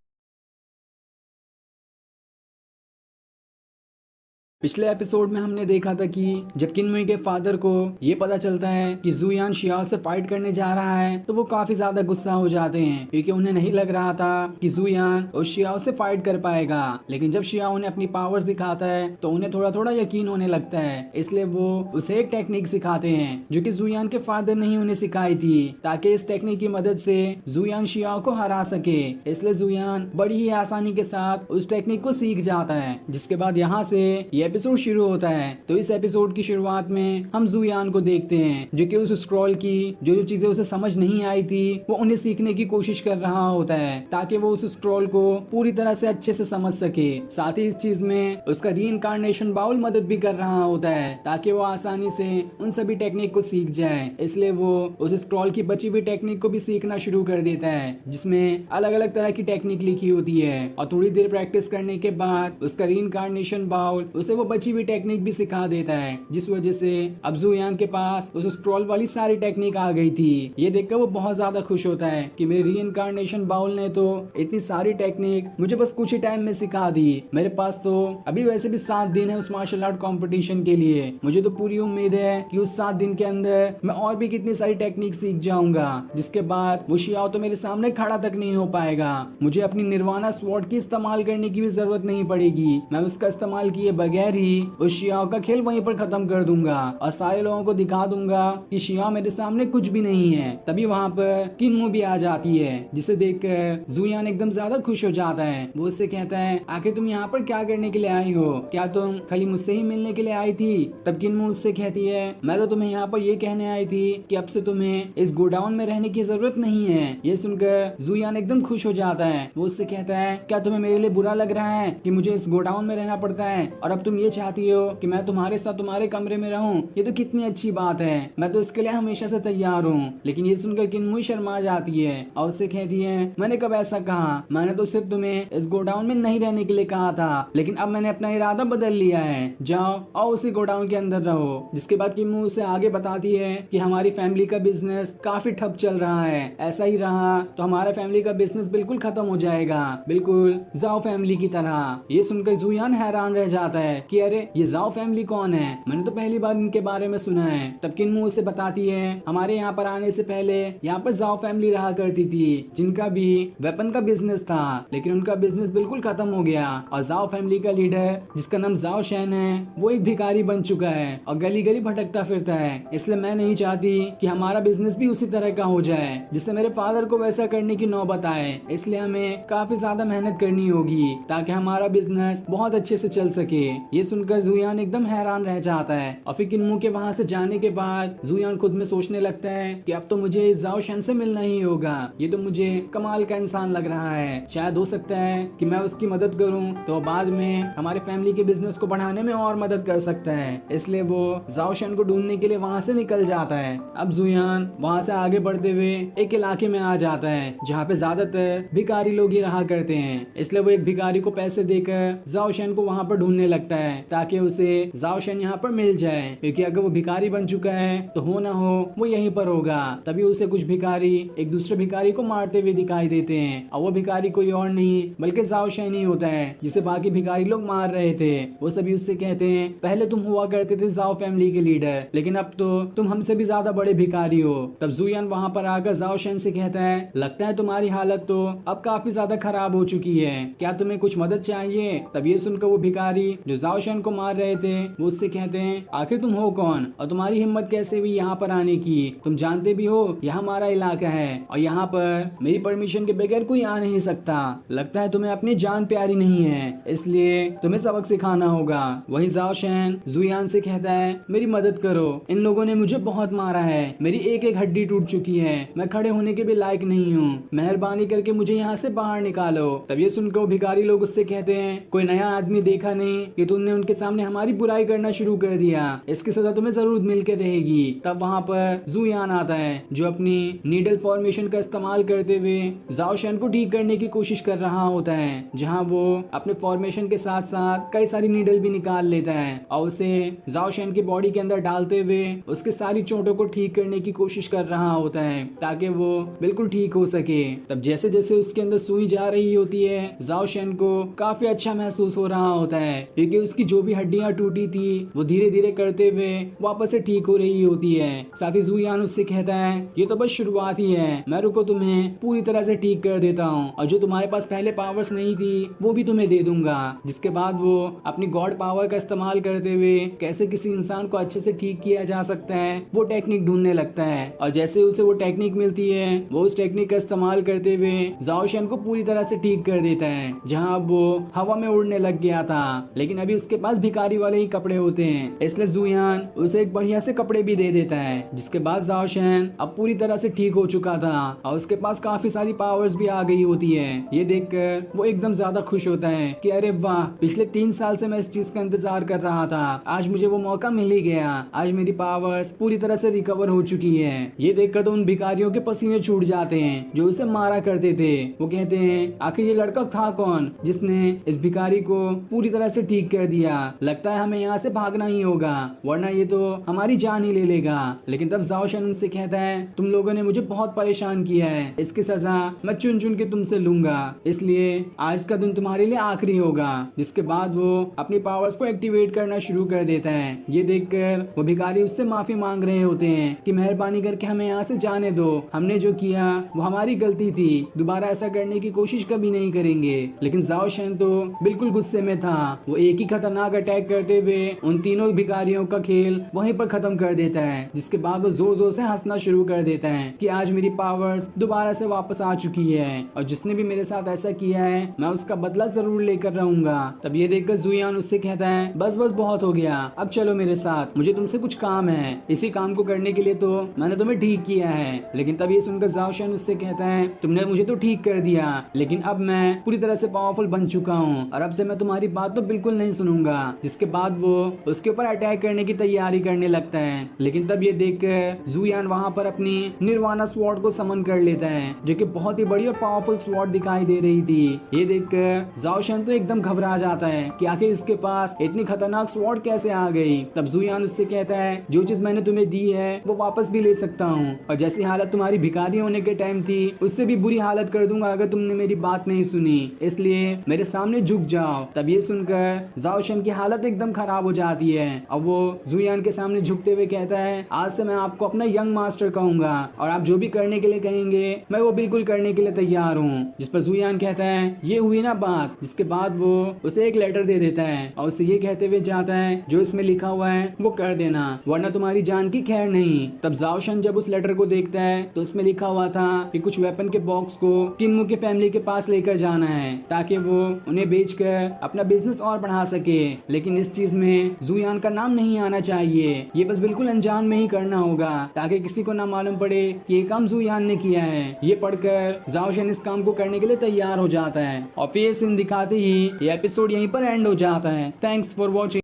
पिछले एपिसोड में हमने देखा था कि जब किन्मुई के फादर को ये पता चलता है कि जुयान शियाओ से फाइट करने जा रहा है तो वो काफी ज्यादा गुस्सा हो जाते हैं, क्योंकि उन्हें नहीं लग रहा था कि जुयान उस शियाओ से फाइट कर पाएगा। लेकिन जब शियाओ उन्हें अपनी पावर्स दिखाता है तो उन्हें थोड़ा थोड़ा यकीन होने लगता है। इसलिए वो उसे एक टेक्निक सिखाते हैं जो कि जुयान के फादर ने ही उन्हें सिखाई थी, ताकि इस टेक्निक की मदद से जुयान शियाओ को हरा सके। इसलिए जुयान बड़ी ही आसानी के साथ उस टेक्निक को सीख जाता है। जिसके बाद यहाँ से एपिसोड शुरू होता है। तो इस एपिसोड की शुरुआत में हम जुयान को देखते हैं जो कि उस स्क्रॉल की जो जो चीजें उसे समझ नहीं आई थी वो उन्हें सीखने की कोशिश कर रहा होता है, ताकि वो उस स्क्रॉल को पूरी तरह से अच्छे से समझ सके। साथ ही इस चीज में उसका रीइंकार्नेशन बाउल मदद भी कर रहा होता है, ताकि वो आसानी से उन सभी टेक्निक को सीख जाए। इसलिए वो उस स्क्रॉल की बची हुई टेक्निक को भी सीखना शुरू कर देता है, जिसमें अलग अलग तरह की टेक्निक लिखी होती है। और थोड़ी देर प्रैक्टिस करने के बाद उसका रीइंकार्नेशन बाउल उसे वो बची हुई टेक्निक भी सिखा देता है, जिस वजह से अब जुयान के पास उस स्क्रॉल वाली सारी टेक्निक आ गई थी। ये देखकर वो बहुत ज्यादा खुश होता है कि मेरे रीइंकार्नेशन बाउल ने तो इतनी सारी टेक्निक मुझे बस कुछ ही टाइम में सिखा दी। मेरे पास तो अभी वैसे भी 7 दिन है उस मार्शल आर्ट कॉम्पिटिशन के लिए। मुझे तो पूरी उम्मीद है कि उस 7 दिन के अंदर मैं और भी कितनी सारी टेक्निक सीख जाऊंगा, जिसके बाद वो शियाओ तो मेरे सामने खड़ा तक नहीं हो पाएगा। मुझे अपनी निर्वाणा स्वॉर्ड की इस्तेमाल करने की भी जरूरत नहीं पड़ेगी। मैं उसका इस्तेमाल किए बगैर ही उस शियाओ का खेल वहीं पर खत्म कर दूंगा और सारे लोगों को दिखा दूंगा कि शियाओ मेरे सामने कुछ भी नहीं है। तभी वहाँ पर किन्मू भी आ जाती है, जिसे देखकर जुयान एकदम ज्यादा खुश हो जाता है। वो उससे कहता है आखिर तुम यहाँ पर क्या करने के लिए आई हो? क्या तुम खाली मुझसे ही मिलने के लिए आई थी? तब किन्मू उससे कहती है मैं तो तुम्हें यहाँ पर ये कहने आई थी कि अब से तुम्हें इस गोडाउन में रहने की जरूरत नहीं है। ये सुनकर जुयान एकदम खुश हो जाता है। वो उससे कहता है क्या तुम्हें मेरे लिए बुरा लग रहा है कि मुझे इस गोडाउन में रहना पड़ता है और अब तुम ये चाहती हो कि मैं तुम्हारे साथ तुम्हारे कमरे में रहूं? ये तो कितनी अच्छी बात है, मैं तो इसके लिए हमेशा से तैयार हूँ। लेकिन ये सुनकर किन्मुई शर्मा जाती है और उससे कहती है मैंने कब ऐसा कहा? मैंने तो सिर्फ तुम्हें इस गोडाउन में नहीं रहने के लिए कहा था, लेकिन अब मैंने अपना इरादा बदल लिया है। जाओ और उसी गोडाउन के अंदर रहो। जिसके बाद किन्मू उसे आगे बताती है कि हमारी फैमिली का बिजनेस काफी ठप चल रहा है, ऐसा ही रहा तो हमारा फैमिली का बिजनेस बिल्कुल खत्म हो जाएगा, बिल्कुल जाओ फैमिली की तरह। ये सुनकर जुयान हैरान रह जाता है कि अरे ये जाओ फैमिली कौन है? मैंने तो पहली बार इनके बारे में सुना है। तब किन्मू उसे बताती है हमारे यहाँ पर आने से पहले यहाँ पर जाओ फैमिली रहा करती थी, जिनका भी वेपन का बिजनेस था, लेकिन उनका बिजनेस बिल्कुल खत्म हो गया। और जाओ फैमिली का लीडर जिसका नाम जाओ शैन है वो एक भिखारी बन चुका है और गली गली भटकता फिरता है। इसलिए मैं नहीं चाहती कि हमारा बिजनेस भी उसी तरह का हो जाए जिससे मेरे फादर को वैसा करने की नौबत आए। इसलिए हमें काफी ज्यादा मेहनत करनी होगी ताकि हमारा बिजनेस बहुत अच्छे से चल सके। ये सुनकर जुयान एकदम हैरान रह जाता है। और फिर किन्मू के वहाँ से जाने के बाद जुयान खुद में सोचने लगता है कि अब तो मुझे जाओ शैन से मिलना ही होगा। ये तो मुझे कमाल का इंसान लग रहा है, शायद हो सकता है कि मैं उसकी मदद करूं तो बाद में हमारे फैमिली के बिजनेस को बढ़ाने में और मदद कर सकता है। इसलिए वो जाओ शैन को ढूंढने के लिए वहाँ से निकल जाता है। अब जुयान वहाँ से आगे बढ़ते हुए एक इलाके में आ जाता है जहाँ पे ज्यादातर भिखारी लोग ही रहा करते हैं। इसलिए वो एक भिखारी को पैसे देकर जाओ शैन को वहाँ पर ढूंढने लगता है ताकि उसे जाओ शैन यहाँ पर मिल जाए, क्योंकि अगर वो भिखारी बन चुका है तो हो ना हो वो यहीं पर होगा। तभी उसे कुछ भिखारी एक दूसरे भिखारी को मारते हुए दिखाई देते हैं और वो भिखारी कोई और नहीं बल्कि जाओ शैन ही होता है जिसे बाकी भिखारी लोग मार रहे थे। वो सभी उससे कहते हैं पहले तुम हुआ करते थे जाओ फैमिली के लीडर, लेकिन अब तो तुम हमसे भी ज्यादा बड़े भिखारी हो। तब जुयान वहाँ पर आकर जाओ शैन से कहता है लगता है तुम्हारी हालत तो अब काफी ज्यादा खराब हो चुकी है, क्या तुम्हें कुछ मदद चाहिए? तब ये सुनकर वो भिखारी जो जाओ शैन को मार रहे थे वो उससे कहते हैं आखिर तुम हो कौन और तुम्हारी हिम्मत कैसे हुई यहाँ पर आने की? तुम जानते भी हो यह हमारा इलाका है और यहाँ पर मेरी परमिशन के बगैर कोई आ नहीं सकता। लगता है तुम्हें अपनी जान प्यारी नहीं है, इसलिए तुम्हें सबक सिखाना होगा। वही जाओ शैन जुयान से कहता है मेरी मदद करो, इन लोगों ने मुझे बहुत मारा है, मेरी एक एक हड्डी टूट चुकी है, मैं खड़े होने के भी लायक नहीं हूँ, मेहरबानी करके मुझे यहाँ से बाहर निकालो। तब ये सुनकर वो भिखारी लोग उससे कहते हैं कोई नया आदमी देखा नहीं कि तू तुमने उनके सामने हमारी बुराई करना शुरू कर दिया, इसकी सजा तुम्हें जरूर मिल के रहेगी। तब वहाँ पर जुयान आता है जो अपनी नीडल फॉर्मेशन का इस्तेमाल करते हुए जाओ शन को ठीक करने की कोशिश कर रहा होता है, जहाँ वो अपने फॉर्मेशन के साथ साथ कई सारी नीडल भी निकाल लेता है और उसे जाओ शन की बॉडी के अंदर डालते हुए उसके सारी चोटों को ठीक करने की कोशिश कर रहा होता है ताकि वो बिल्कुल ठीक हो सके। तब जैसे जैसे उसके अंदर सुई जा रही होती है, जाओ शन को काफी अच्छा महसूस हो रहा होता है क्योंकि उसकी जो भी हड्डियां टूटी थी वो धीरे धीरे करते हुए वापस से ठीक हो रही होती है। साथ ही जुयान उससे कहता है ये तो बस शुरुआत ही है, मैं रुको तुम्हें पूरी तरह से ठीक कर देता हूँ और जो तुम्हारे पास पहले पावर्स नहीं थी वो भी तुम्हें दे दूंगा। जिसके बाद वो अपनी गॉड पावर का इस्तेमाल करते हुए कैसे किसी इंसान को अच्छे से ठीक किया जा सकता है वो टेक्निक ढूंढने लगता है और जैसे उसे वो टेक्निक मिलती है वो उस टेक्निक का इस्तेमाल करते हुए जाओ शन को पूरी तरह से ठीक कर देता है। जहाँ अब वो हवा में उड़ने लग गया था लेकिन अभी उसके पास भिखारी वाले ही कपड़े होते हैं, इसलिए जुयान उसे एक बढ़िया से कपड़े भी दे देता है। जिसके बाद जाओ शन अब पूरी तरह से ठीक हो चुका था और उसके पास काफी सारी पावर्स भी आ गई होती है। ये देखकर वो एकदम ज्यादा खुश होता है कि अरे वाह, पिछले 3 साल से मैं इस चीज का इंतजार कर रहा था, आज मुझे वो मौका मिल ही गया, आज मेरी पावर्स पूरी तरह से रिकवर हो चुकी है। ये देखकर तो उन भिखारियों के पसीने छूट जाते हैं जो उसे मारा करते थे। वो कहते हैं आखिर ये लड़का था कौन जिसने इस भिखारी को पूरी तरह से ठीक कर दिया, लगता है हमें यहाँ से भागना ही होगा वरना ये तो हमारी जान ही ले लेगा। लेकिन तब जाओ शन उनसे कहता है तुम लोगों ने मुझे बहुत परेशान किया है, इसकी सजा मैं चुन चुन के तुमसे लूंगा, इसलिए आज का दिन तुम्हारे लिए आखिरी होगा। जिसके बाद वो अपनी पावर्स को एक्टिवेट करना शुरू कर देता है। ये देखकर वो भिखारी उससे माफी मांग रहे होते हैं कि मेहरबानी करके हमें यहाँ से जाने दो, हमने जो किया वो हमारी गलती थी, दोबारा ऐसा करने की कोशिश कभी नहीं करेंगे। लेकिन जाओ शन तो बिल्कुल गुस्से में था, वो एक ही खतरनाक अटैक करते हुए उन तीनों भिखारियों का खेल वहीं पर खत्म कर देता है। जिसके बाद वो जोर जोर से हंसना शुरू कर देता है कि आज मेरी पावर्स दोबारा से वापस आ चुकी है और जिसने भी मेरे साथ ऐसा किया है मैं उसका बदला जरूर लेकर रहूंगा। तब ये देखकर जुयान उससे कहता है बस बस बहुत हो गया, अब चलो मेरे साथ, मुझे तुमसे कुछ काम है, इसी काम को करने के लिए तो मैंने तुम्हें ठीक किया है। लेकिन तब ये सुनकर जाओ शन उससे कहता है तुमने मुझे तो ठीक कर दिया लेकिन अब मैं पूरी तरह से पावरफुल बन चुका हूँ और अब से मैं तुम्हारी बात तो बिल्कुल नहीं सुनूंगा। जिसके बाद वो उसके ऊपर अटैक करने की तैयारी करने लगता है। लेकिन तब ये देखकर जुयान वहाँ पर अपनी निर्वाणा स्वॉर्ड को समन कर लेता है जो कि बहुत ही बड़ी और पावरफुल स्वॉर्ड दिखाई दे रही थी। ये देखकर जाओ शन तो एकदम घबरा जाता है कि आखिर इसके पास इतनी खतरनाक स्वॉर्ड कैसे आ गई। तब जुयान उससे कहता है जो चीज मैंने तुम्हें दी है वो वापस भी ले सकता हूँ और जैसी हालत तुम्हारी भिखारी होने के टाइम थी उससे भी बुरी हालत कर दूंगा अगर तुमने मेरी बात नहीं सुनी, इसलिए मेरे सामने झुक जाओ। तब ये सुनकर जाओ शन की हालत एकदम खराब हो जाती है और वो जुयान के सामने झुकते हुए कहता है आज से मैं आपको अपना यंग मास्टर कहूंगा और आप जो भी करने के लिए कहेंगे मैं वो बिल्कुल करने के लिए तैयार हूँ। जिस पर जुयान कहता है ये हुई ना बात। जिसके बाद वो उसे एक लेटर दे देता है और उसे ये कहते हुए जाता है जो इसमें लिखा हुआ है वो कर देना वरना तुम्हारी जान की खैर नहीं। तब जाओ शन जब उस लेटर को देखता है तो उसमें लिखा हुआ था कि कुछ वेपन के बॉक्स को किन्मू के फैमिली के पास लेकर जाना है ताकि वो उन्हें बेचकर अपना बिजनेस और बढ़ा सके। लेकिन इस चीज में जुयान का नाम नहीं आना चाहिए, ये बस बिल्कुल अनजान में ही करना होगा ताकि किसी को ना मालूम पड़े कि ये काम जुयान ने किया है। ये पढ़कर जाओ शन इस काम को करने के लिए तैयार हो जाता है और फिर सीन दिखाते ही ये एपिसोड यहीं पर एंड हो जाता है। Thanks for watching.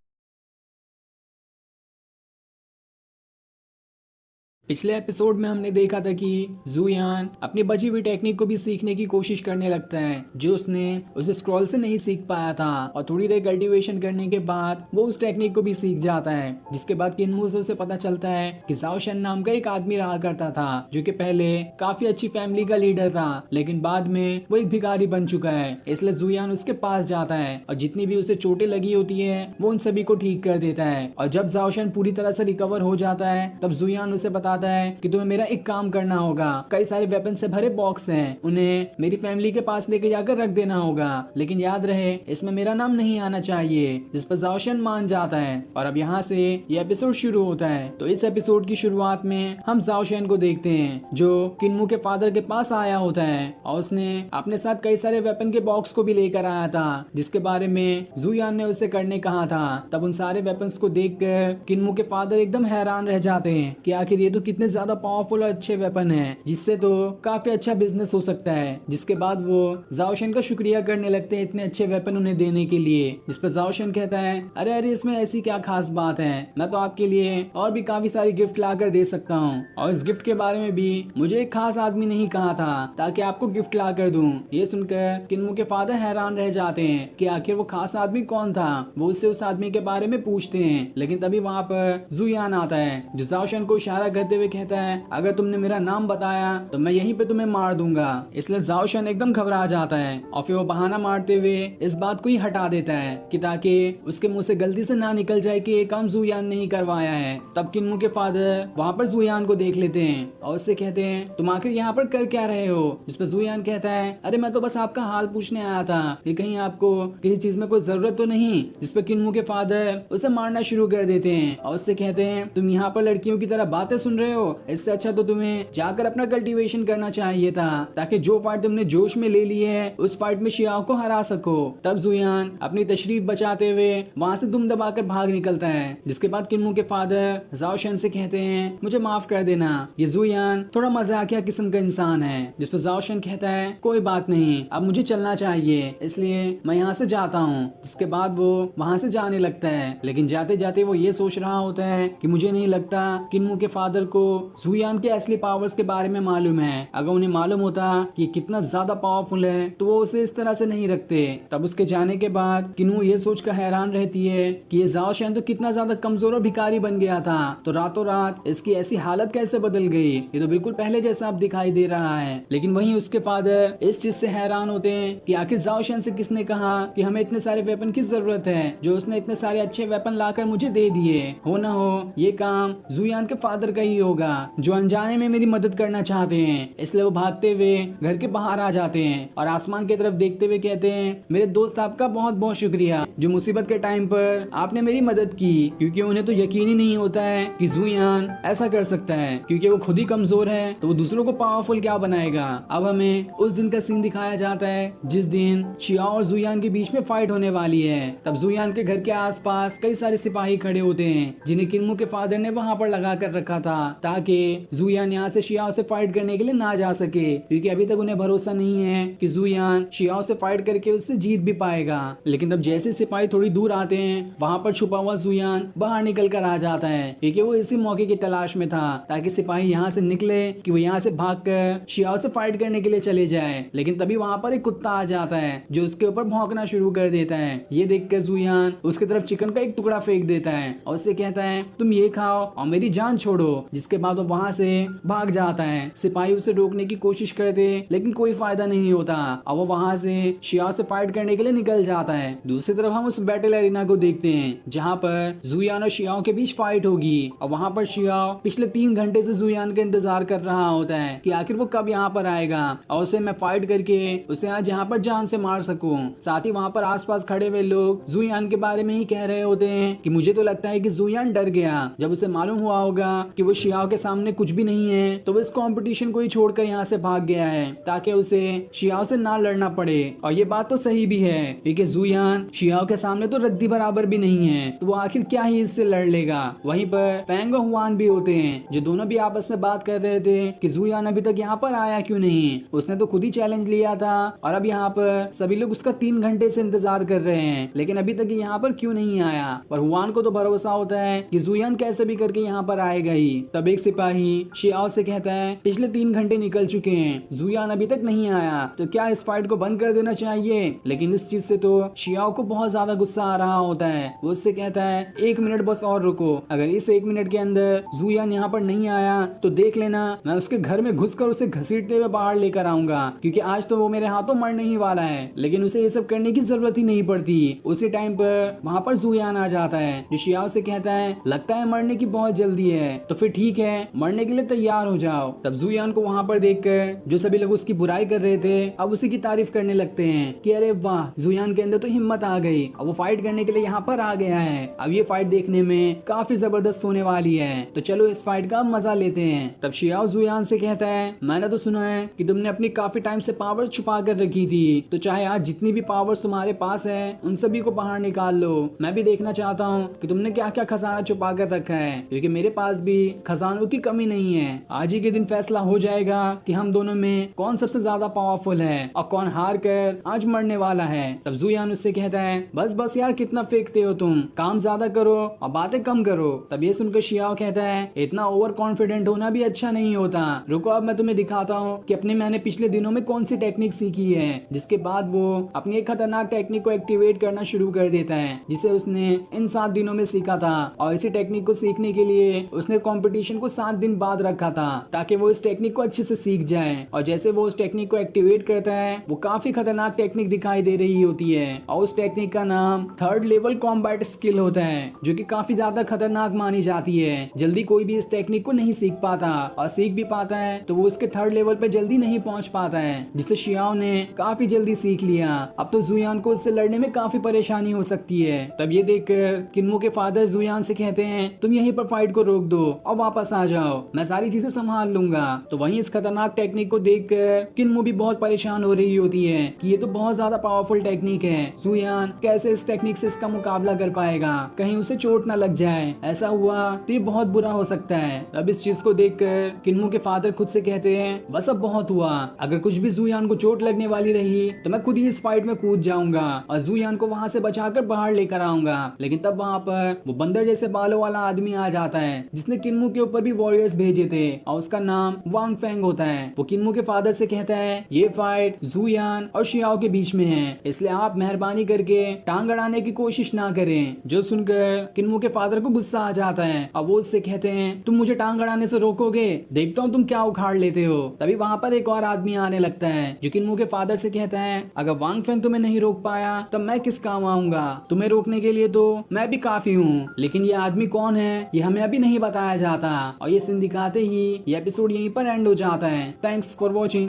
पिछले एपिसोड में हमने देखा था कि जुयान अपनी बची हुई टेक्निक को भी सीखने की कोशिश करने लगता है जो उसने उस स्क्रॉल से नहीं सीख पाया था और थोड़ी देर कल्टीवेशन करने के बाद वो उस टेक्निक को भी सीख जाता है। जिसके बाद किन्मू से उसे पता चलता है कि जाओ शन नाम का एक आदमी रहा करता था जो कि पहले काफी अच्छी फैमिली का लीडर था लेकिन बाद में वो एक भिखारी बन चुका है, इसलिए जुयान उसके पास जाता है और जितनी भी उसे चोटें लगी होती है वो उन सभी को ठीक कर देता है। और जब जाओ शन पूरी तरह से रिकवर हो जाता है तब जुयान उसे बताता है कि तुम्हें मेरा एक काम करना होगा, कई सारे वेपन से भरे बॉक्स हैं, उन्हें मेरी फैमिली के पास लेके जाकर रख देना होगा लेकिन याद रहे इसमें मेरा नाम नहीं आना चाहिए। जिस पर जाओ शन मान जाता है और अब यहाँ से ये एपिसोड शुरू होता है। तो इस एपिसोड की शुरुआत में हम जाओ शन को देखते हैं जो किन्मू के फादर के पास आया होता है और उसने अपने साथ कई सारे वेपन के बॉक्स को भी लेकर आया था जिसके बारे में जुयान ने उसे करने कहा था। तब उन सारे वेपन्स को देखकर किन्मू के फादर एकदम हैरान रह जाते हैं कि आखिर ये तो कितने ज्यादा पावरफुल और अच्छे वेपन है, जिससे तो काफी अच्छा बिजनेस हो सकता है। जिसके बाद वो जाओशन का शुक्रिया करने लगते हैं इतने अच्छे वेपन उन्हें देने के लिए। जिस पर जाओशन कहता है, अरे अरे इसमें ऐसी क्या खास बात है, मैं तो आपके लिए और भी काफी सारी गिफ्ट ला कर दे सकता हूँ, और इस गिफ्ट के बारे में भी मुझे एक खास आदमी नहीं कहा था ताकि आपको गिफ्ट ला कर दूं। ये सुनकर किन्मो के फादर हैरान रह जाते हैं कि आखिर वो खास आदमी कौन था। वो उससे उस आदमी के बारे में पूछते हैं, लेकिन तभी वहाँ पर जुयान आता है जो जाओशन को इशारा करते हुए कहता है, अगर तुमने मेरा नाम बताया तो मैं यहीं पे तुम्हें मार दूंगा। इसलिए जाओशन एकदम घबरा जाता है और फिर वो बहाना मारते हुए इस बात को ही हटा देता है कि ताकि उसके मुंह से गलती से ना निकल जाए कि ये काम जुयान नहीं करवाया है। तब किन्मो के फादर वहाँ पर जुयान को देख लेते हैं और उससे कहते हैं, तुम आखिर यहाँ पर कर क्या रहे हो। जिस पर जुयान कहता है, अरे मैं तो बस आपका हाल पूछने आया था कि कहीं आपको किसी चीज में कोई जरूरत तो नहीं। जिस पर किन्मो के फादर उसे मारना शुरू कर देते हैं और उससे कहते हैं, तुम यहाँ पर लड़कियों की तरह बातें सुन रहे हो, इससे अच्छा तो तुम्हें जाकर अपना कल्टीवेशन करना चाहिए था ताकि जो फाइट तुमने जोश में ले ली है उस फाइट में शियाओ को हरा सको। तब जुयान अपनी तशरीफ बचाते हुए वहाँ से दुम दबाकर भाग निकलता है। जिसके बाद किन्मो के फादर जाओशन से कहते हैं, मुझे माफ कर देना, ये जुयान थोड़ा मजाकिया किस्म का इंसान है। जिस पर जाओशन कहता है, कोई बात नहीं, अब मुझे चलना चाहिए, इसलिए मैं यहाँ से जाता हूँ। जिसके बाद वो वहाँ से जाने लगता है, लेकिन जाते जाते वो ये सोच रहा होता है कि मुझे नहीं लगता किन्मो के फादर को जुयान के असली पावर्स के बारे में मालूम है। अगर उन्हें मालूम होता कि कितना ज्यादा पावरफुल है तो वो उसे इस तरह से नहीं रखते। तब उसके जाने के बाद किन्मो ये सोचकर हैरान रहती है कि ये जाओशन तो कितना ज्यादा कमजोर और भिखारी बन गया था, तो रातों रात इसकी ऐसी हालत कैसे बदल गई। ये तो बिल्कुल पहले जैसा अब दिखाई दे रहा है। लेकिन वहीं उसके फादर इस चीज से हैरान होते हैं कि आखिर जाओशन से किसने कहा कि हमें इतने सारे वेपन की जरूरत है, जो उसने इतने सारे अच्छे वेपन लाकर मुझे दे दिए। हो ना हो ये काम जुयान के फादर का ही होगा, जो अनजाने में मेरी मदद करना चाहते हैं। इसलिए वो भागते हुए घर के बाहर आ जाते हैं और आसमान की तरफ देखते हुए कहते हैं, मेरे दोस्त आपका बहुत बहुत शुक्रिया, जो मुसीबत के टाइम पर आपने मेरी मदद की, क्योंकि उन्हें तो यकीन ही नहीं होता है कि जुयान ऐसा कर सकता है, क्योंकि वो खुद ही कमजोर है तो वो दूसरों को पावरफुल क्या बनाएगा। अब हमें उस दिन का सीन दिखाया जाता है जिस दिन शियाओ और जुयान के बीच में फाइट होने वाली है। तब जुयान के घर के आसपास कई सारे सिपाही खड़े होते हैं जिन्हें किन्मो के फादर ने वहां पर लगा कर रखा था ताकि जुयान यहाँ से शियाओ से फाइट करने के लिए ना जा सके, क्योंकि अभी तक उन्हें भरोसा नहीं है कि जुयान शियाओ से फाइट करके उससे जीत भी पाएगा। लेकिन तब जैसे सिपाही थोड़ी दूर आते हैं वहां पर छुपा हुआ जुयान बाहर निकल कर आ जाता है, क्योंकि वो इसी मौके की तलाश में था ताकि सिपाही यहाँ से निकले कि वो यहाँ से भागकर शियाओ से फाइट करने के लिए चले जाए। लेकिन तभी वहाँ पर एक कुत्ता आ जाता है जो उसके ऊपर भौंकना शुरू कर देता है। ये देखकर जुयान उसकी तरफ चिकन का एक टुकड़ा फेंक देता है और उससे कहता है, तुम ये खाओ और मेरी जान छोड़ो। जिसके बाद वो वहाँ से भाग जाता है। सिपाही उसे रोकने की कोशिश करते लेकिन कोई फायदा नहीं होता और वो वहाँ से शियाओ से फाइट करने के लिए निकल जाता है। दूसरी तरफ हम उस बैटल एरिना को देखते हैं जहाँ पर जुयान और शियाओ के बीच फाइट होगी और वहाँ पर शियाओ पिछले 3 घंटे से जुयान का इंतजार कर रहा होता है कि आखिर वो कब यहाँ पर आएगा और उसे मैं फाइट करके उसे आज यहाँ पर जान से मार सकूं। साथ ही वहाँ पर आसपास खड़े हुए लोग जुयान के बारे में ही कह रहे होते हैं कि मुझे तो लगता है कि जुयान डर गया जब उसे मालूम हुआ होगा कि वो शियाओ के सामने कुछ भी नहीं है, तो वो इस कंपटीशन को ही छोड़कर यहाँ से भाग गया है ताकि उसे शियाओ से ना लड़ना पड़े। और ये बात तो सही भी है क्योंकि जुयान शियाओ के सामने तो रद्दी बराबर भी नहीं है, तो वो आखिर क्या ही इससे लड़ लेगा। वहीं पर फेंग और हुआन भी होते हैं जो दोनों भी आपस में बात कर रहे थे कि जुयान अभी तक यहाँ पर आया क्यों नहीं, उसने तो खुद ही चैलेंज लिया था और अब यहाँ पर सभी लोग उसका 3 घंटे से इंतजार कर रहे हैं, लेकिन अभी तक यहाँ पर क्यों नहीं आया। पर हुआन को तो भरोसा होता है कि जुयान कैसे भी करके यहाँ पर आएगा ही। तब एक सिपाही शियाओ से कहता है, पिछले 3 घंटे निकल चुके हैं, जुयान अभी तक नहीं आया, तो क्या इस फाइट को बंद कर देना चाहिए। लेकिन इस चीज से तो शियाओ को बहुत ज्यादा गुस्सा आ रहा होता है। वो उससे कहता है, 1 मिनट बस और रुको, अगर इस 1 मिनट के अंदर जुयान यहाँ पर नहीं आया तो देख लेना मैं उसके घर में घुसकर उसे घसीटते हुए बाहर लेकर आऊंगा, क्योंकि आज तो वो मेरे हाथों मरने ही वाला है। लेकिन उसे ये सब करने की जरूरत ही नहीं पड़ती। उसी टाइम पर वहाँ पर जुयान आ जाता है जो शियाओ से कहता है, लगता है मरने की बहुत जल्दी है, तो फिर ठीक है, मरने के लिए तैयार हो जाओ। तब जुयान को वहाँ पर देखकर जो सभी लोग उसकी बुराई कर रहे थे अब उसी की तारीफ करने लगते हैं कि अरे वाह, जुयान के अंदर तो हिम्मत आ गई, अब वो फाइट करने के लिए यहाँ पर आ गया है। अब ये फाइट देखने में काफी जबरदस्त होने वाली है, तो चलो इस फाइट का मजा लेते हैं। तब शियाओ जुयान से कहता है, मैंने तो सुना है कि तुमने अपनी काफी टाइम से पावर्स छुपा कर रखी थी, तो चाहे आज जितनी भी पावर्स तुम्हारे पास है उन सभी को बाहर निकाल लो। मैं भी देखना चाहता हूँ कि तुमने क्या क्या खजाना छुपा कर रखा है, क्योंकि मेरे पास भी खजानों की कमी नहीं है। आज ही के दिन फैसला हो जाएगा कि हम दोनों में कौन सबसे ज्यादा पावरफुल है और कौन हार कर आज मरने वाला है। तब जुयान उससे कहता है बस बस यार कितना फेंकते हो तुम, काम ज्यादा करो और बातें कम करो। तब ये सुनकर शियाओ कहता है इतना ओवर कॉन्फिडेंट होना भी अच्छा नहीं होता, रुको अब मैं तुम्हें दिखाता हूँ कि मैंने पिछले दिनों में कौन सी टेक्निक सीखी है। जिसके बाद वो अपनी एक खतरनाक टेक्निक को एक्टिवेट करना शुरू कर देता है जिसे उसने इन 7 दिनों में सीखा था। और इसी टेक्निक को सीखने के लिए उसने कंपटीशन को 7 दिन बाद रखा था ताकि वो इस टेक्निक को अच्छे से सीख जाए। और जैसे वो उस टेक्निक को एक्टिवेट करता है वो काफी खतरनाक टेक्निक दिखाई दे रही होती है और उस टेक्निक का नाम 3rd लेवल कॉम्बैट स्किल होता है जो कि काफी ज्यादा खतरनाक मानी जाती है। जल्दी कोई भी इस टेक्निक को नहीं सीख पाता और सीख भी पाता है तो वो उसके 3rd लेवल पे जल्दी नहीं पहुंच पाता है, जिसे शियाओ ने काफी जल्दी सीख लिया। अब तो जुयान को उससे लड़ने में काफी परेशानी हो सकती है। तब ये देखकर किन्मो के फादर जुयान से कहते हैं तुम यहीं पर फाइट को रोक दो और वापस आ जाओ, मैं सारी चीजें संभाल लूंगा। तो वहीं इस खतरनाक टेक्निक को देखकर किन्मो भी बहुत परेशान हो रही होती है कि ये तो बहुत ज्यादा पावरफुल टेक्निक है, जुयान कैसे इस टेक्निक से इसका मुकाबला कर पाएगा, कहीं उसे चोट न लग जाए, ऐसा हुआ तो ये बहुत बुरा हो सकता है। अब इस चीज को देखकर किन्मो के फादर खुद से कहते हैं बस अब बहुत हुआ, अगर कुछ भी जुयान को चोट लगने वाली रही तो मैं खुद ही इस फाइट में कूद जाऊंगा और जुयान को वहां से बचाकर बाहर लेकर आऊंगा। लेकिन तब वहां पर वो बंदर जैसे बालों वाला आदमी आ जाता है जिसने किन्मो के ऊपर भी वॉरियर्स भेजे थे और उसका नाम वांग फेंग होता है। वो किन्मो के फादर से कहता है ये फाइट जुयान और शियाओ के बीच में है, इसलिए आप मेहरबानी करके टांग अड़ाने की कोशिश ना करें। जो सुनकर किन्मो के फादर को गुस्सा आ जाता है और वो उससे कहते हैं तुम मुझे टांग अड़ाने से रोकोगे, देखता हूँ तुम क्या उखाड़ लेते हो। तभी वहां पर एक और आदमी आने लगता है जो किन्मो के फादर से कहता है अगर वांग फेंग तुम्हें नहीं रोक पाया तो मैं किस काम आऊंगा, तुम्हें रोकने के लिए तो मैं भी काफी हूँ। लेकिन ये आदमी कौन है ये हमें अभी नहीं बताया जाता और ये सीन दिखाते ही ये एपिसोड यहीं पर एंड हो जाता है। Thanks for watching.